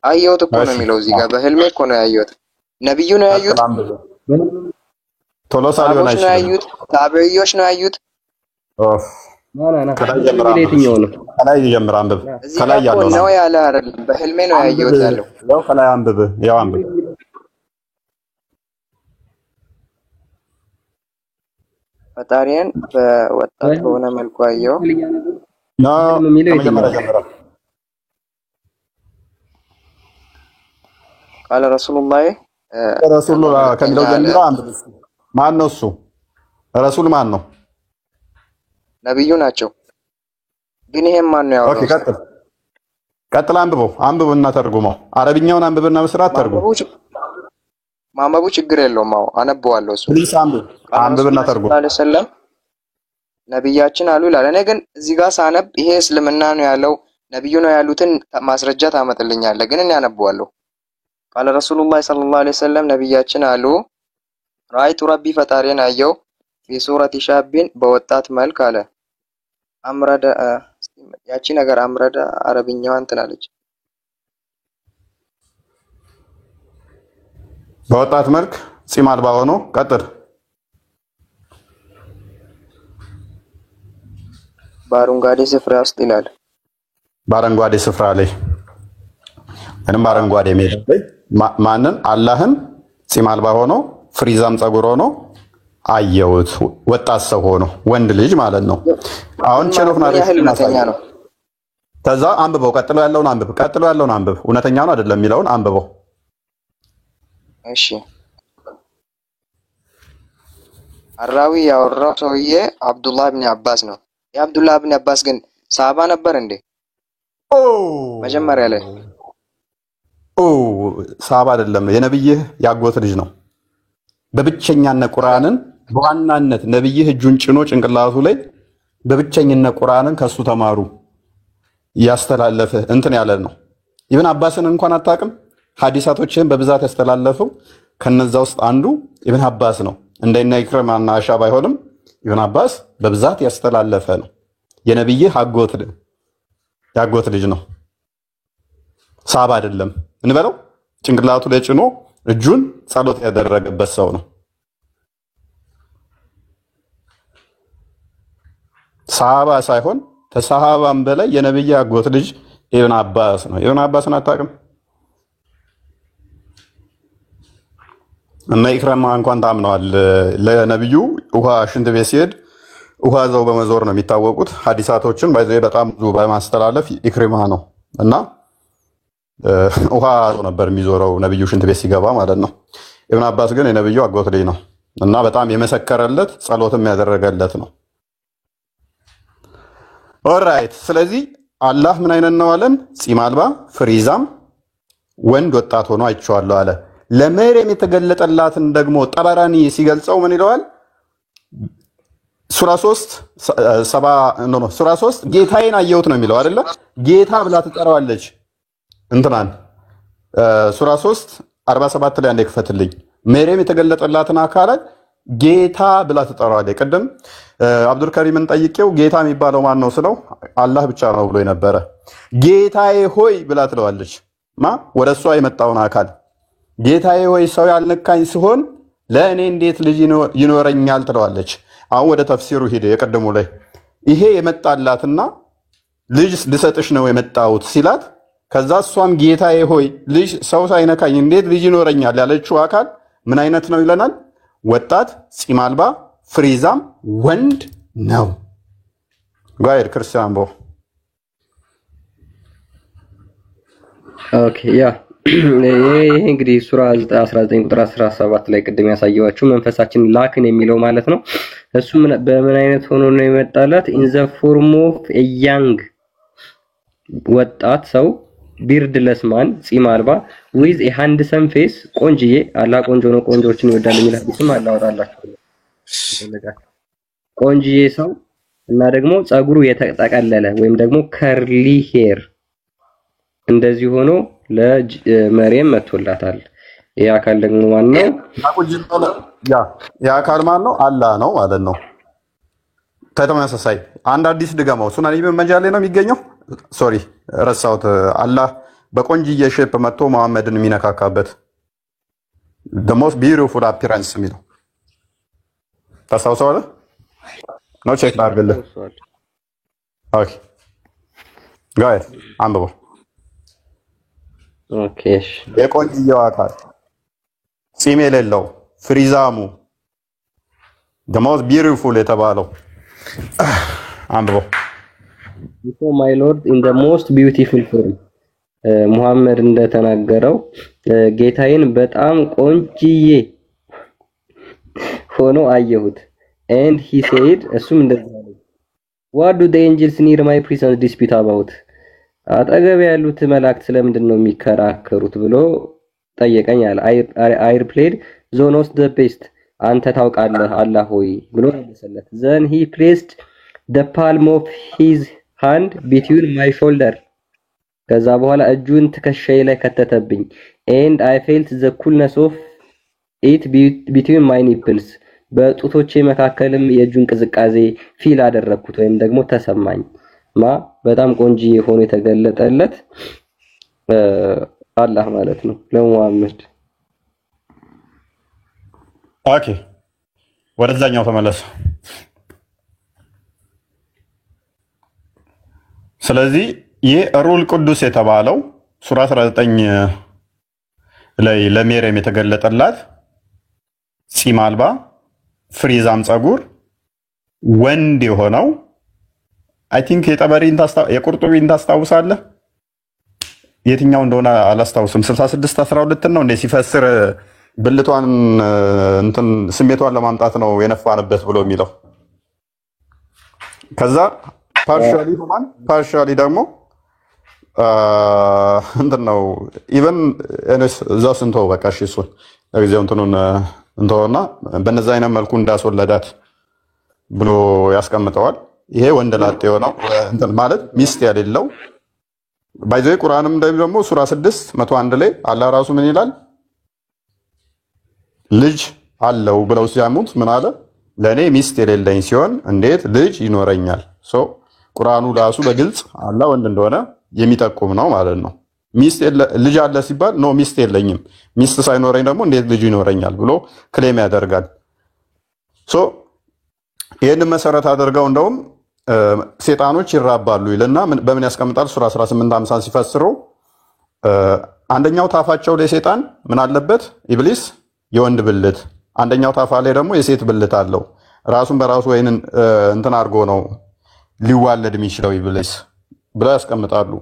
አየሁት እኮ ነው የሚለው እዚህ ጋር በህልሜ እኮ ነው ያየሁት። ነብዩ ነው ያዩት። ቶሎ ሳሊሆን አይችልም። ያዩት ታቢዮች ነው ያዩት። ከላይ ጀምር አንብብ። ከላይ ያለው ነው ያለ አይደለም። በህልሜ ነው ያየሁት ያለው። ያው ከላይ አንብብ። ያው አንብብ። ፈጣሪን በወጣት በሆነ መልኩ አየው። ቃለ ረሱሉላህ ረሱሉ ከሚለው ጀምሮ አንብብ። ማን ነው እሱ? ረሱል ማን ነው? ነብዩ ናቸው። ግን ይሄን ማን ነው ያወራው? ኦኬ ቀጥል አንብበውና ተርጉመው። አረብኛውን አንብብና በስርዓት ተርጉም። ማንበቡ ችግር የለውም። አዎ አነበዋለሁ። እሱ ፕሊስ አንብብና ተርጉም። ሰለላሁ ዐለይሂ ወሰለም ነብያችን አሉ ይላል። እኔ ግን እዚህ ጋር ሳነብ ይሄ እስልምና ነው ያለው ነብዩ ነው ያሉትን ማስረጃ ታመጥልኛለህ። ግን እኔ አነበዋለሁ። ቃለ ረሱሉላህ ሰለላሁ ዐለይሂ ወሰለም ነብያችን አሉ ራይቱ ረቢ ፈጣሪን አየው ፊሱረቲ ሻቢን በወጣት መልክ አለ አምረደ ያቺ ነገር አምረደ አረብኛዋ እንትን አለች። በወጣት መልክ ጺም አልባ ሆኖ ቀጥል። በአረንጓዴ ስፍራ ውስጥ ይላል። በአረንጓዴ ስፍራ ላይ ምንም በአረንጓዴ ሜዳ ላይ ማንን? አላህን ጺም አልባ ሆኖ ፍሪዛም ጸጉር ሆኖ አየሁት። ወጣት ሰው ሆኖ ወንድ ልጅ ማለት ነው። አሁን ቸሎፍ ነው። ከዛ አንብበው። ቀጥሎ ያለውን አንብብ። እውነተኛ ነው አይደለም የሚለውን አንብበው። እሺ አራዊ ያወራው ሰውዬ አብዱላህ ኢብኑ አባስ ነው። የአብዱላህ ኢብኑ አባስ ግን ሰሃባ ነበር እንዴ? መጀመሪያ ላይ ሰሃባ አይደለም፣ የነብይህ ያጎት ልጅ ነው። በብቸኛነት ቁርአንን በዋናነት ነብይህ እጁን ጭኖ ጭንቅላቱ ላይ በብቸኝነት ቁርአንን ከሱ ተማሩ ያስተላለፈ እንትን ያለ ነው። ኢብኑ አባስን እንኳን አታውቅም? ሐዲሳቶችን በብዛት ያስተላለፈው ከነዛ ውስጥ አንዱ ኢብኑ አባስ ነው። እንደነ ኢክራማና አሻ ባይሆንም ኢብኑ አባስ በብዛት ያስተላለፈ ነው። የነብይህ ያጎት ልጅ ነው። ሰሃባ አይደለም እንበለው። ጭንቅላቱ ላይ ጭኖ እጁን ጸሎት ያደረገበት ሰው ነው። ሰሃባ ሳይሆን ከሰሃባም በላይ የነብይ ያጎት ልጅ ኢብኑ አባስ ነው። ኢብኑ አባስን አታውቅም? እና ኢክራማ እንኳን ታምነዋል። ለነብዩ ውሃ ሽንት ቤት ሲሄድ ውሃ ዘው በመዞር ነው የሚታወቁት። ሐዲሳቶችን ባይዘይ በጣም ብዙ በማስተላለፍ ኢክራማ ነው እና ውሃ ነበር የሚዞረው ነብዩ ሽንት ቤት ሲገባ ማለት ነው። ኢብኑ አባስ ግን የነብዩ አጎት ልጅ ነው እና በጣም የመሰከረለት ጸሎትም ያደረገለት ነው። ኦልራይት። ስለዚህ አላህ ምን አይነት ነው አለን? ጺም አልባ ፍሪዛም ወንድ ወጣት ሆኖ አይቼዋለሁ አለ። ለመርየም የተገለጠላትን ደግሞ ጠበራኒ ሲገልጸው ምን ይለዋል? ሱራ 3 ጌታዬን አየሁት ነው የሚለው አይደለ? ጌታ ብላ ትጠራዋለች እንትናን ሱራ 3:47 ላይ አንዴ ክፈትልኝ። መርየም የተገለጠላትን አካላት ጌታ ብላ ትጠራዋለች። ቅድም አብዱል ከሪምን ጠይቄው ጌታ የሚባለው ማን ነው ስለው አላህ ብቻ ነው ብሎ የነበረ ጌታዬ ሆይ ብላ ትለዋለች። ወደ እሷ የመጣውን አካል ጌታዬ ሆይ ሰው ያልነካኝ ሲሆን ለእኔ እንዴት ልጅ ይኖረኛል ትለዋለች። አሁን ወደ ተፍሲሩ ሂደ። የቀደሙ ላይ ይሄ የመጣላትና ልጅ ልሰጥሽ ነው የመጣሁት ሲላት ከዛ እሷም ጌታዬ ሆይ ልጅ ሰው ሳይነካኝ እንዴት ልጅ ይኖረኛል ያለችው አካል ምን አይነት ነው ይለናል? ወጣት ጺም አልባ ፍሪዛም ወንድ ነው። ጋይር ክርስቲያን ቦ ኦኬ ያ ይሄ እንግዲህ ሱራ 19 ቁጥር 17 ላይ ቅድም ያሳየዋችሁ መንፈሳችን ላክን የሚለው ማለት ነው። እሱ በምን አይነት ሆኖ ነው የመጣላት? ኢን ዘ ፎርም ኦፍ ኤ ያንግ ወጣት ሰው ቢርድለስ ማን ጺም አልባ ዊዝ ኤ ሃንድሰም ፌስ ቆንጅዬ አላህ ቆንጆ ነው ቆንጆችን ይወዳል የሚል ሐዲስም አላወጣላችሁ ቆንጅዬ ሰው እና ደግሞ ጸጉሩ የተጠቀለለ ወይም ደግሞ ከርሊ ሄር እንደዚህ ሆኖ ለመርየም መጥቶላታል። ይሄ አካል ደግሞ ማን ነው? ያ አካል ማን ነው? አላህ ነው ማለት ነው። ተመሳሳይ አንድ አዲስ ድገመው። ሱናን ኢብን መጃህ ላይ ነው የሚገኘው። ሶሪ ረሳሁት። አላህ በቆንጅዬ ሼፕ መጥቶ መሐመድን የሚነካካበት the most beautiful appearance የሚለው ታስታውሰዋለህ? ነው ቼክ ላድርግልህ። ኦኬ ጋር አንብበው። ኦኬ እሺ። የቆንጅዬው አካል ጺም የሌለው ፍሪዛሙ the most beautiful የተባለው አንብበው። before my lord in the most beautiful form ሙሐመድ እንደተናገረው ጌታዬን በጣም ቆንጅዬ ሆኖ አየሁት and he said እሱም እንደዛ ነው what do the angels near my presence dispute about አጠገብ ያሉት መላእክት ስለምንድን ነው የሚከራከሩት ብሎ ጠየቀኝ አለ I replied thou knowest the best አንተ ታውቃለህ አላህ ሆይ ብሎ መለሰለት then he placed the palm of his hand between my shoulder ከዛ በኋላ እጁን ትከሻዬ ላይ ከተተብኝ and I felt the coolness of it between my nipples በጡቶቼ መካከልም የእጁን ቅዝቃዜ ፊል አደረኩት ወይም ደግሞ ተሰማኝ በጣም ቆንጂዬ ሆኖ የተገለጠለት አላህ ማለት ነው ለሙሐመድ ኦኬ ወደዛኛው ተመለስ ስለዚህ ይህ ሩል ቅዱስ የተባለው ሱራ 19 ላይ ለሜርያም የተገለጠላት ፂም አልባ ፍሪዛም ጸጉር ወንድ የሆነው አይ ቲንክ የቁርጡቢን ታስታውሳለህ የትኛው እንደሆነ አላስታውስም 66:12 ነው እንደ ሲፈስር ብልቷን እንትን ስሜቷን ለማምጣት ነው የነፋንበት ብሎ የሚለው ከዛ ፓርሻሊ ሁማን ፓርሻሊ ደግሞ እንትን ነው ኢቨን እዛው ስንቶ በቃ እሺ እሱን ለጊዜው እንትኑን እንተውና በነዛ አይነት መልኩ እንዳስወለዳት ብሎ ያስቀምጠዋል ይሄ ወንድ ላጤ የሆነው እንትን ማለት ሚስት ያሌለው ባይዘይ ቁርአንም ደግሞ ሱራ 6:101 ላይ አላህ ራሱ ምን ይላል ልጅ አለው ብለው ሲያሙት ምን አለ ለኔ ሚስት የሌለኝ ሲሆን እንዴት ልጅ ይኖረኛል ሶ ቁርአኑ ራሱ በግልጽ አላህ ወንድ እንደሆነ የሚጠቁም ነው ማለት ነው ሚስት ልጅ አለ ሲባል ኖ ሚስት የለኝም ሚስት ሳይኖረኝ ደግሞ እንዴት ልጅ ይኖረኛል ብሎ ክሌም ያደርጋል ሶ ይሄንን መሰረት አድርገው እንደውም ሴጣኖች ይራባሉ ይልና በምን ያስቀምጣል ሱራ 18:50 ሲፈስሩ አንደኛው ታፋቸው ላይ ሴጣን ምን አለበት ኢብሊስ የወንድ ብልት አንደኛው ታፋ ላይ ደግሞ የሴት ብልት አለው ራሱን በራሱ ወይንን እንትን አድርጎ ነው ሊዋለድ የሚችለው ኢብሊስ ብለው ያስቀምጣሉ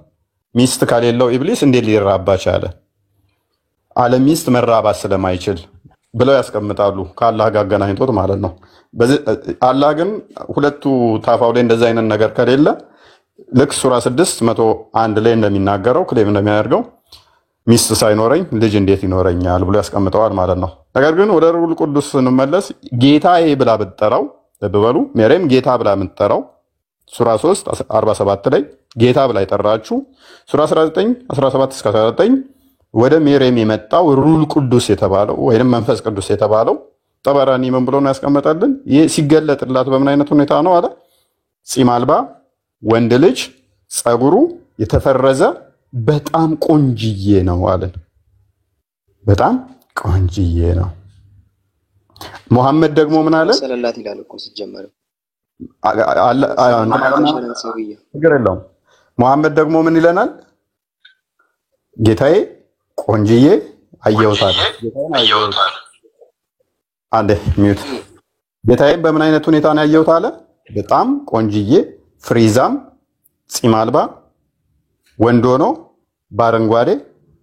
ሚስት ከሌለው ኢብሊስ እንዴት ሊራባ ቻለ አለ ሚስት መራባት ስለማይችል ብለው ያስቀምጣሉ ከአላህ ጋር ገናኝቶት ማለት ነው አላህ ግን ሁለቱ ታፋው ላይ እንደዛ አይነት ነገር ከሌለ ልክ ሱራ 6:101 ላይ እንደሚናገረው ክሌም እንደሚያደርገው ሚስት ሳይኖረኝ ልጅ እንዴት ይኖረኛል ብሎ ያስቀምጠዋል ማለት ነው ነገር ግን ወደ ሩል ቅዱስ ስንመለስ ጌታዬ ብላ ብትጠራው በበሉ ሜርያም ጌታ ብላ የምትጠራው ሱራ 3:47 ላይ ጌታ ብላ የጠራችው ሱራ 19:17-19 ወደ ሜርያም የመጣው ሩል ቅዱስ የተባለው ወይንም መንፈስ ቅዱስ የተባለው ጠበራኒ ምን ብሎ ነው ያስቀመጠልን ይሄ ሲገለጥላት በምን አይነት ሁኔታ ነው አለ ፂም አልባ ወንድ ልጅ ጸጉሩ የተፈረዘ በጣም ቆንጅዬ ነው አለ በጣም ቆንጅዬ ነው ሙሐመድ ደግሞ ምን አለ ሰለላት ይላል እኮ ሲጀመር ችግር የለውም ሙሐመድ ደግሞ ምን ይለናል ጌታዬ ቆንጅዬ አየውታል አንዴ ሚዩት ጌታዬ በምን አይነት ሁኔታ ነው ያየውት አለ በጣም ቆንጅዬ ፍሪዛም ፂም አልባ ወንድ ሆኖ በአረንጓዴ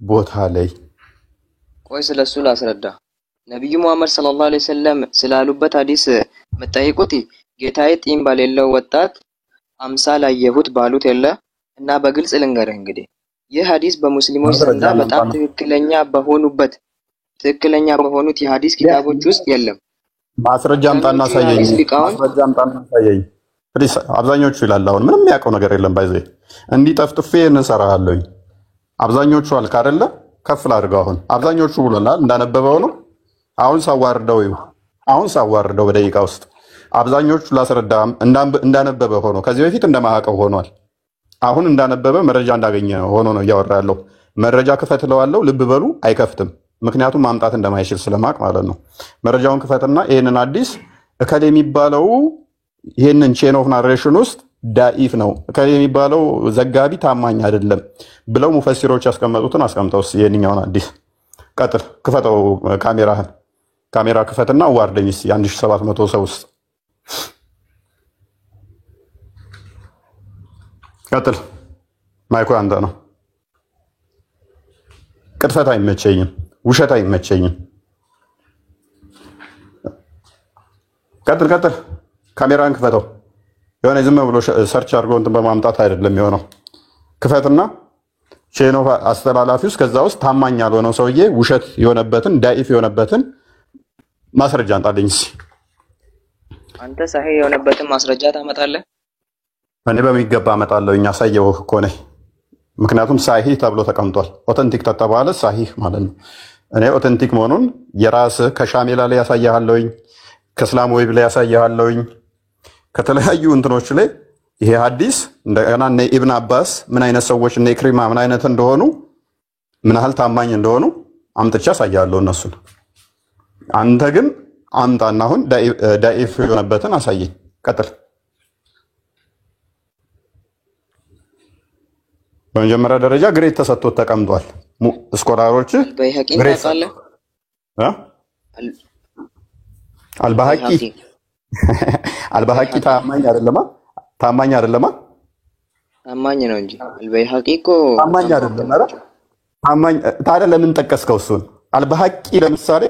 ቦታ ላይ ቆይ ስለሱ ላስረዳ ነብዩ መሐመድ ሰለላሁ ዐለይሂ ወሰለም ስላሉበት ሐዲስ መጠይቁት ጌታዬ ጢም ባሌለው ወጣት አምሳል አየሁት ባሉት የለ እና በግልጽ ልንገርህ እንግዲህ ይህ ሐዲስ በሙስሊሞች ዘንድ በጣም ትክክለኛ በሆኑት የሐዲስ ኪታቦች ውስጥ የለም ማስረጃ አምጣና ሳየኝ ፕሊስ አብዛኞቹ ይላል አሁን ምንም ያውቀው ነገር የለም ባይዘይ እንዲህ ጠፍጥፌ እንሰራሃለኝ አብዛኞቹ አልካ አይደለ ከፍል አድርገው አሁን አብዛኞቹ ብሎናል እንዳነበበው ነው አሁን ሳዋርደው በደቂቃ ውስጥ አብዛኞቹ ላስረዳም እንዳነበበ ሆኖ ከዚህ በፊት እንደማያውቀው ሆኗል አሁን እንዳነበበ መረጃ እንዳገኘ ሆኖ ነው እያወራ ያለው መረጃ ክፈትለዋለሁ ልብ በሉ አይከፍትም ምክንያቱም ማምጣት እንደማይችል ስለማቅ ማለት ነው መረጃውን ክፈትና ይሄንን አዲስ እከሌ የሚባለው ይሄንን ቼን ኦፍ ናሬሽን ውስጥ ዳኢፍ ነው እከሌ የሚባለው ዘጋቢ ታማኝ አይደለም ብለው ሙፈሲሮች ያስቀመጡትን አስቀምጠውስ ይሄንኛውን አዲስ ቀጥል ክፈተው ካሜራ ክፈትና ዋርደኝስ 1700 ሰው ውስጥ ቀጥል ማይኩ አንተ ነው ቅጥፈት አይመቸኝም፣ ውሸት አይመቸኝም። ቀጥል። ካሜራን ክፈተው። የሆነ ዝም ብሎ ሰርች አድርጎ እንትን በማምጣት አይደለም የሆነው። ክፈትና ቼን ኦፍ አስተላላፊ ውስጥ ከዛ ውስጥ ታማኝ ያልሆነው ሰውዬ ውሸት የሆነበትን ዳኢፍ የሆነበትን ማስረጃ አንጣልኝ እስኪ። አንተ ሳሂህ የሆነበትን ማስረጃ ታመጣለህ? እኔ በሚገባ አመጣለሁ። አሳየው እኮ ነኝ። ምክንያቱም ሳሂህ ተብሎ ተቀምጧል። ኦተንቲክ ተተባለ ሳሂህ ማለት ነው። እኔ ኦተንቲክ መሆኑን የራስህ ከሻሜላ ላይ ያሳያለሁኝ፣ ከእስላም ዌብ ላይ ያሳያለሁኝ፣ ከተለያዩ እንትኖች ላይ ይሄ ሐዲስ እንደገና እነ ኢብን አባስ ምን አይነት ሰዎች እነ ኢክሪማ ምን አይነት እንደሆኑ ምን ያህል ታማኝ እንደሆኑ አምጥቻ ያሳያለሁ እነሱን። አንተ ግን አምጣና አሁን ዳኢፍ የሆነበትን አሳየኝ። ቀጥል። በመጀመሪያ ደረጃ ግሬድ ተሰጥቶት ተቀምጧል። ስኮላሮች በይሐቂን ታውቃለህ? አልባሃቂ ታማኝ አይደለማ? ታማኝ ነው እንጂ አልባሃቂ እኮ ታማኝ አይደለም። ኧረ ታማኝ ታዲያ ለምን ጠቀስከው እሱን? አልባሃቂ ለምሳሌ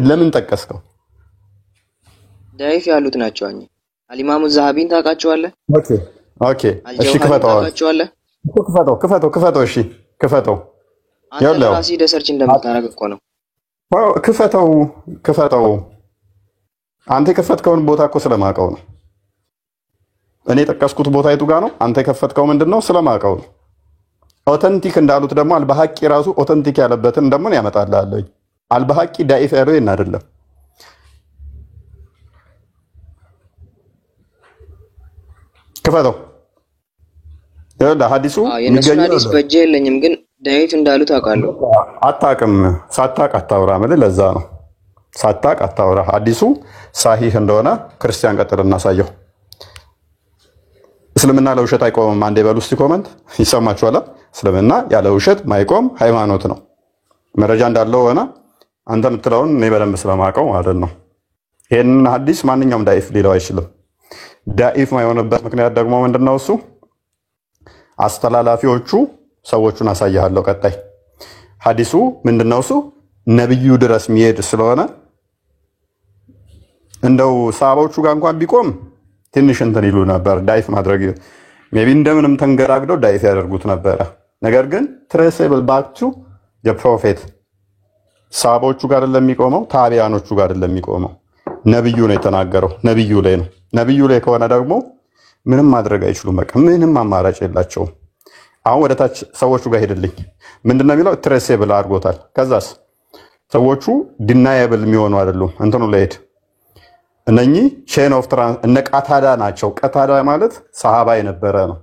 ለምን ጠቀስከው? ዳኢፍ ያሉት ናቸው። አልኢማሙ ዛሃቢን ታውቃቸዋለህ? ኦኬ እሺ፣ ክፈተው። እሺ ክፈተው። አንተ ራስህ ደሰርች እንደምታረግ እኮ ነው። ክፈተው። አንተ የከፈትከውን ቦታ እኮ ስለማውቀው ነው። እኔ የጠቀስኩት ቦታ የቱ ጋር ነው? አንተ የከፈትከው ምንድነው? ስለማውቀው ነው። ኦተንቲክ እንዳሉት ደግሞ አልባሃቂ ራሱ ኦተንቲክ ያለበትን ደግሞ ያመጣልህ። አልባሃቂ ዳኢፍ ያለው ይሄን አይደለም። ክፈተው። ሐዲሱ የነሱን ሐዲስ በእጄ የለኝም፣ ግን ዳኢፍ እንዳሉት አውቃለሁ። አታውቅም። ሳታውቅ አታውራ። ለዛ ነው ሳታውቅ አታውራ። ሐዲሱ ሳሂህ እንደሆነ ክርስቲያን ቀጥል እናሳየው። እስልምና ለውሸት አይቆምም። አንዴ በሉ እስቲ ኮመንት ይሰማችኋል። እስልምና ያለ ውሸት ማይቆም ሃይማኖት ነው። መረጃ እንዳለው ሆነ አንተ የምትለውን እኔ በደንብ ስለማውቀው ማለት ነው። ይሄንን ሐዲስ ማንኛውም ዳኢፍ ሊለው አይችልም። ዳኢፍ የማይሆንበት ምክንያት ደግሞ ምንድነው? እሱ አስተላላፊዎቹ ሰዎቹን አሳያለሁ። ቀጣይ ሐዲሱ ምንድነው? እሱ ነብዩ ድረስ የሚሄድ ስለሆነ እንደው ሰሃቦቹ ጋር እንኳን ቢቆም ትንሽ እንትን ይሉ ነበር። ዳኢፍ ማድረግ ሜቢ እንደምንም ተንገራግደው ዳኢፍ ያደርጉት ነበረ። ነገር ግን ትሬሴብል ባክ ቱ ዘ ፕሮፌት ሰሃቦቹ ጋር አይደለም የሚቆመው፣ ታቢያኖቹ ጋር አይደለም የሚቆመው። ነብዩ ነው የተናገረው። ነብዩ ላይ ነው። ነብዩ ላይ ከሆነ ደግሞ ምንም ማድረግ አይችሉም። በቃ ምንም አማራጭ የላቸውም። አሁን ወደ ታች ሰዎቹ ጋር ሄድልኝ። ምንድነው የሚለው? ትሬሴብል አድርጎታል። ከዛስ ሰዎቹ ዲናየብል የሚሆኑ አይደሉም። እንትኑ ላይ ሄድ። እነኚህ ቼን ኦፍ ትራንስ እነ ቀታዳ ናቸው። ቀታዳ ማለት ሰሃባ የነበረ ነው።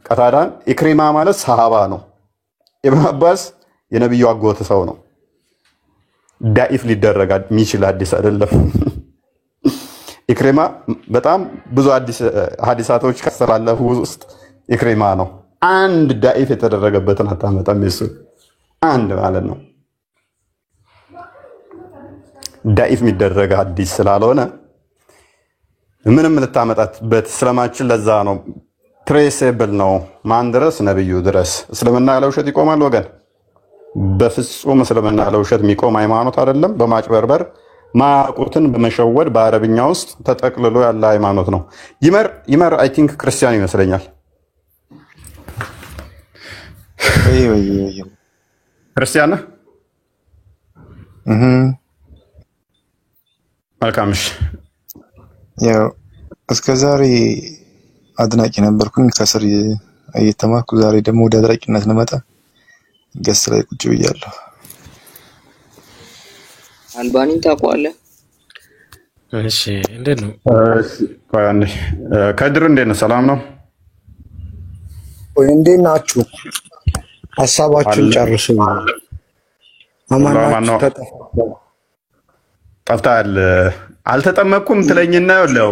ቀታዳን ኢክሪማ ማለት ሰሃባ ነው። ኢብኑ አባስ የነብዩ አጎት ሰው ነው። ዳኢፍ ሊደረግ የሚችል ሐዲስ አይደለም። ኢክሪማ በጣም ብዙ ሐዲሳቶች ካስተላለፉ ውስጥ ኢክሪማ ነው። አንድ ዳኢፍ የተደረገበትን አታመጣም። እሱ አንድ ማለት ነው። ዳኢፍ የሚደረግ ሐዲስ ስላልሆነ ምንም ልታመጣበት ስለማችል ለዛ ነው ትሬሴብል ነው። ማን ድረስ? ነብዩ ድረስ። እስልምና ያለ ውሸት ይቆማል ወገን? በፍጹም እስልምና ያለ ውሸት የሚቆም ሃይማኖት አይደለም። በማጭበርበር ማቁትን በመሸወድ በአረብኛ ውስጥ ተጠቅልሎ ያለ ሃይማኖት ነው። ይመር አይ ቲንክ ክርስቲያን ይመስለኛል። ክርስቲያን ነህ? መልካም። እሺ ያው እስከ ዛሬ አድናቂ ነበርኩኝ ከስር እየተማርኩ፣ ዛሬ ደግሞ ወደ አድናቂነት ልመጣ ገስ ላይ ቁጭ ብያለሁ። አልባኒን ታውቀዋለህ? እሺ እንዴት ነው? ከድር እንዴት ነው? ሰላም ነው ወይ? እንዴት ናችሁ? ሐሳባችሁን ጨርሱ። አማናችሁ ጠፍተሃል። አልተጠመቅኩም ትለኝና ያለው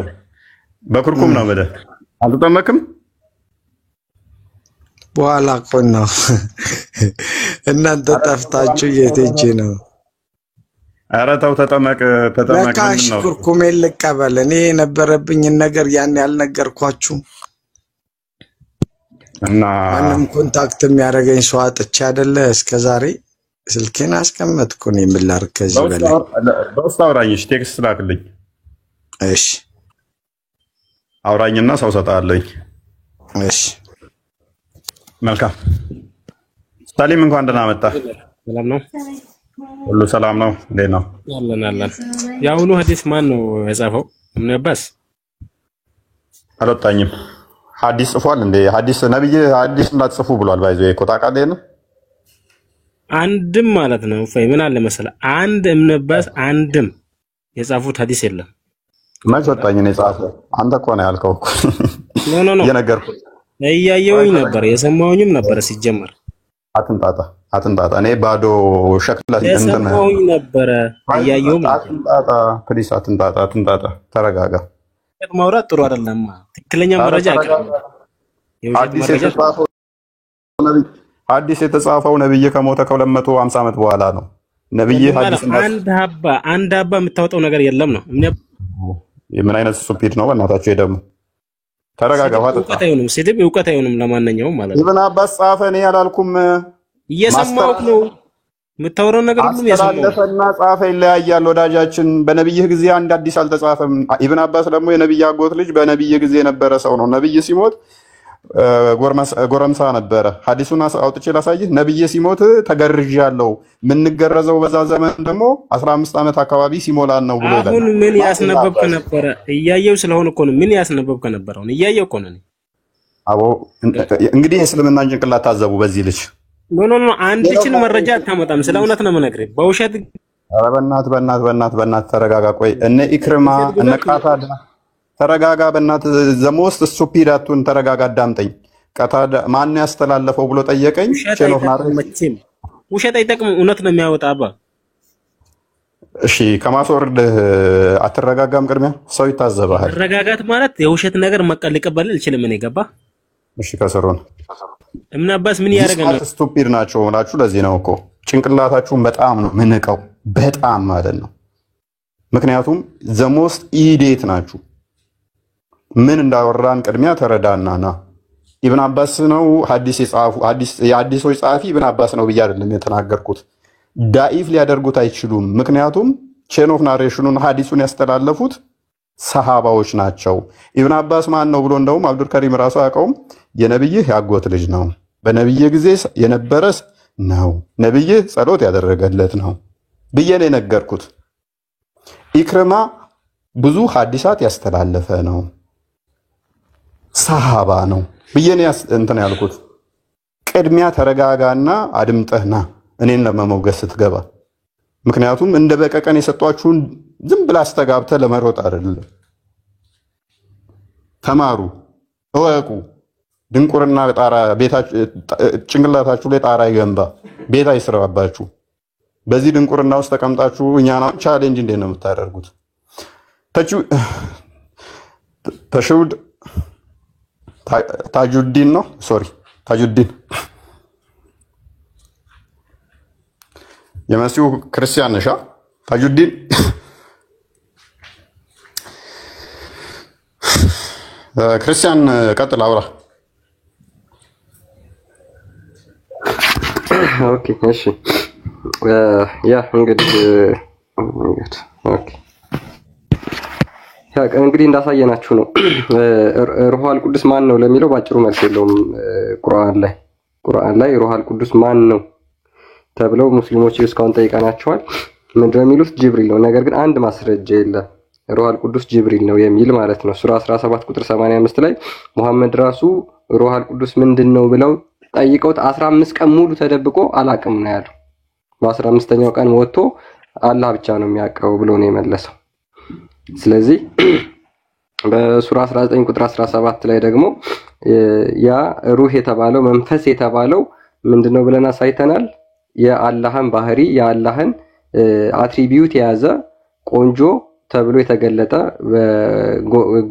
በኩርኩም ነው ማለት አልተጠመቅም። በኋላ እኮ ነው እናንተ ጠፍታችሁ የት ሄጄ ነው? ኧረ ተው ተጠመቅ ለካሽ ነው። ኩርኩሜን ልቀበል። እኔ የነበረብኝን ነገር ያን ያልነገርኳችሁ እና ማንም ኮንታክት የሚያደርገኝ ሰው አጥቼ አይደለ እስከዛሬ ስልኬን አስቀመጥኩ። እኔ ምን ላድርግ ከዚህ በላይ? በውስጥ አውራኝ፣ እሺ፣ ቴክስት ላክልኝ። እሺ አውራኝና ሰው ሰጣለኝ። እሺ መልካም። ሰሊም እንኳን ደህና መጣ። ሰላም ነው? ሁሉ ሰላም ነው? እንዴት ነው? አለን። የአሁኑ ሐዲስ ማን ነው የጻፈው? ምን አባስ አልወጣኝም። ሐዲስ ጽፏል እንዴ? ሐዲስ ነብይ ሐዲስ እንዳትጽፉ ብሏል። ባይዘው እኮ ታውቃለህ ነው። አንድም ማለት ነው ፈይ ምን አለ መሰለ አንድ እብነ አባስ አንድም የጻፉት ሐዲስ የለም። መች ወጣኝ ነው የጻፈው? አንተ እኮ ነው ያልከው እኮ። ኖ የነገርኩህ እያየሁኝ ነበር የሰማሁኝም ነበር ሲጀመር። አትንጣጣ። እኔ ባዶ ሸክላ የሰማሁኝ ነበር እያየሁም ነበር። አትንጣጣ ፕሊስ፣ አትንጣጣ። ተረጋጋ። ማውራት ጥሩ አይደለም። ትክክለኛ መረጃ አቀርብ። ሐዲስ የተጻፈው ነብይ ከሞተ ከ250 ዓመት በኋላ ነው። ነብይ ሐዲስ አንድ አባ የምታወጣው ነገር የለም ነው። ምን አይነት ስቱፒድ ነው በእናታችሁ! ይሄ ደግሞ ተረጋጋ። እውቀት አይሆንም፣ ስድብ እውቀት አይሆንም። ለማንኛውም ማለት ነው ኢብን አባስ ጻፈ፣ እኔ አላልኩም። እየሰማሁት ነው የምታወራው ነገር ሁሉ እየሰማሁት። አስተላለፈና ጻፈ ይለያያል ወዳጃችን። በነብይህ ጊዜ አንድ አዲስ አልተጻፈም። ኢብን አባስ ደግሞ የነብይ አጎት ልጅ በነብይ ጊዜ የነበረ ሰው ነው። ነብይ ሲሞት ጎረምሳ ነበረ። ሐዲሱን አውጥቼ ላሳይህ። ነብይ ሲሞት ተገርዣለሁ፣ የምንገረዘው በዛ ዘመን ደግሞ 15 ዓመት አካባቢ ሲሞላን ነው ብሎ ይላል። አሁን ምን ያስነበብከ ነበረ? እያየው ስለሆነ እኮ ነው። ምን ያስነበብከ ነበረ? አሁን እያየው እኮ ነው። አቦ እንግዲህ የእስልምናን ጭንቅላት ታዘቡ በዚህ ልጅ። ኖ አንድችን መረጃ አታመጣም። ስለ እውነት ነው የምነግርህ። በውሸት ኧረ በእናትህ ተረጋጋ። ቆይ እነ ኢክርማ እነ ቃታዳ ተረጋጋ። በእናትህ ዘሞስት ስቱፒድ አቱን ተረጋጋ። አዳምጠኝ። ቃታዳ ማን ያስተላለፈው ብሎ ጠየቀኝ። ቼኖፍ ናረኝ። ውሸት አይጠቅም፣ እውነት ነው የሚያወጣ አባ። እሺ ከማስወርድ አትረጋጋም? ቅድሚያ ሰው ይታዘባል። መረጋጋት ማለት የውሸት ነገር ሊቀበል ይችላል። ምን ይገባ? እሺ ከሰሩን እምን አባስ ምን ያደርጋል? ስቱፒድ ናቸው ሆናችሁ። ለዚህ ነው እኮ ጭንቅላታችሁን በጣም ነው ምንቀው፣ በጣም ማለት ነው። ምክንያቱም ዘሞስት ኢዴት ናችሁ። ምን እንዳወራን ቅድሚያ ተረዳናና ኢብን አባስ ነው ሐዲስ የጻፉ የሐዲሶች ጸሐፊ ኢብን አባስ ነው ብዬ አይደለም የተናገርኩት። ዳኢፍ ሊያደርጉት አይችሉም። ምክንያቱም ቼን ኦፍ ናሬሽኑን ሐዲሱን ያስተላለፉት ሰሃባዎች ናቸው። ኢብን አባስ ማን ነው ብሎ እንደውም አብዱል ከሪም ራሱ አያውቀውም። የነብይህ ያጎት ልጅ ነው፣ በነብይ ጊዜ የነበረስ ነው፣ ነብይ ጸሎት ያደረገለት ነው ብዬ ነው የነገርኩት። ኢክርማ ብዙ ሐዲሳት ያስተላለፈ ነው፣ ሰሃባ ነው ብዬ ነው እንትን ያልኩት። ቅድሚያ ተረጋጋና አድምጠህና እኔን ለመሞገስ ስትገባ። ምክንያቱም እንደ በቀቀን የሰጧችሁን ዝም ብላ አስተጋብተህ ለመሮጥ አይደለም። ተማሩ፣ እወቁ። ድንቁርና ጣራ ጭንቅላታችሁ ላይ ጣራ ይገንባ፣ ቤት አይስራባችሁ። በዚህ ድንቁርና ውስጥ ተቀምጣችሁ እኛና ቻሌንጅ እንዴት ነው የምታደርጉት? ተሽውድ ታጁዲን ነው ታጁዲን የመሲሁ ክርስቲያን ነሻ? ታጁዲን ክርስቲያን ቀጥል፣ አውራ። ኦኬ እሺ። ያ እንግዲህ እንግዲህ እንዳሳየናችሁ ነው። ሩሃል ቅዱስ ማን ነው ለሚለው ባጭሩ መልስ የለውም። ቁርአን ላይ ሩሃል ቅዱስ ማን ነው ተብለው ሙስሊሞች እስካሁን ጠይቀናቸዋል። ምንድነው የሚሉት? ጅብሪል ነው። ነገር ግን አንድ ማስረጃ የለም ሩሃል ቅዱስ ጅብሪል ነው የሚል ማለት ነው። ሱራ 17 ቁጥር 85 ላይ ሙሐመድ ራሱ ሩሃል ቅዱስ ምንድነው ብለው ጠይቀውት 15 ቀን ሙሉ ተደብቆ አላቅም ነው ያለው። በ15ኛው ቀን ወጥቶ አላህ ብቻ ነው የሚያውቀው ብሎ ነው የመለሰው። ስለዚህ በሱራ 19 ቁጥር 17 ላይ ደግሞ ያ ሩህ የተባለው መንፈስ የተባለው ምንድነው ብለን አሳይተናል። የአላህን ባህሪ የአላህን አትሪቢዩት የያዘ ቆንጆ ተብሎ የተገለጠ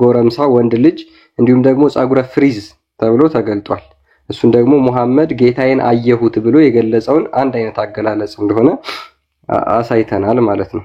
ጎረምሳ ወንድ ልጅ እንዲሁም ደግሞ ጸጉረ ፍሪዝ ተብሎ ተገልጧል። እሱን ደግሞ ሙሐመድ ጌታዬን አየሁት ብሎ የገለጸውን አንድ አይነት አገላለጽ እንደሆነ አሳይተናል ማለት ነው።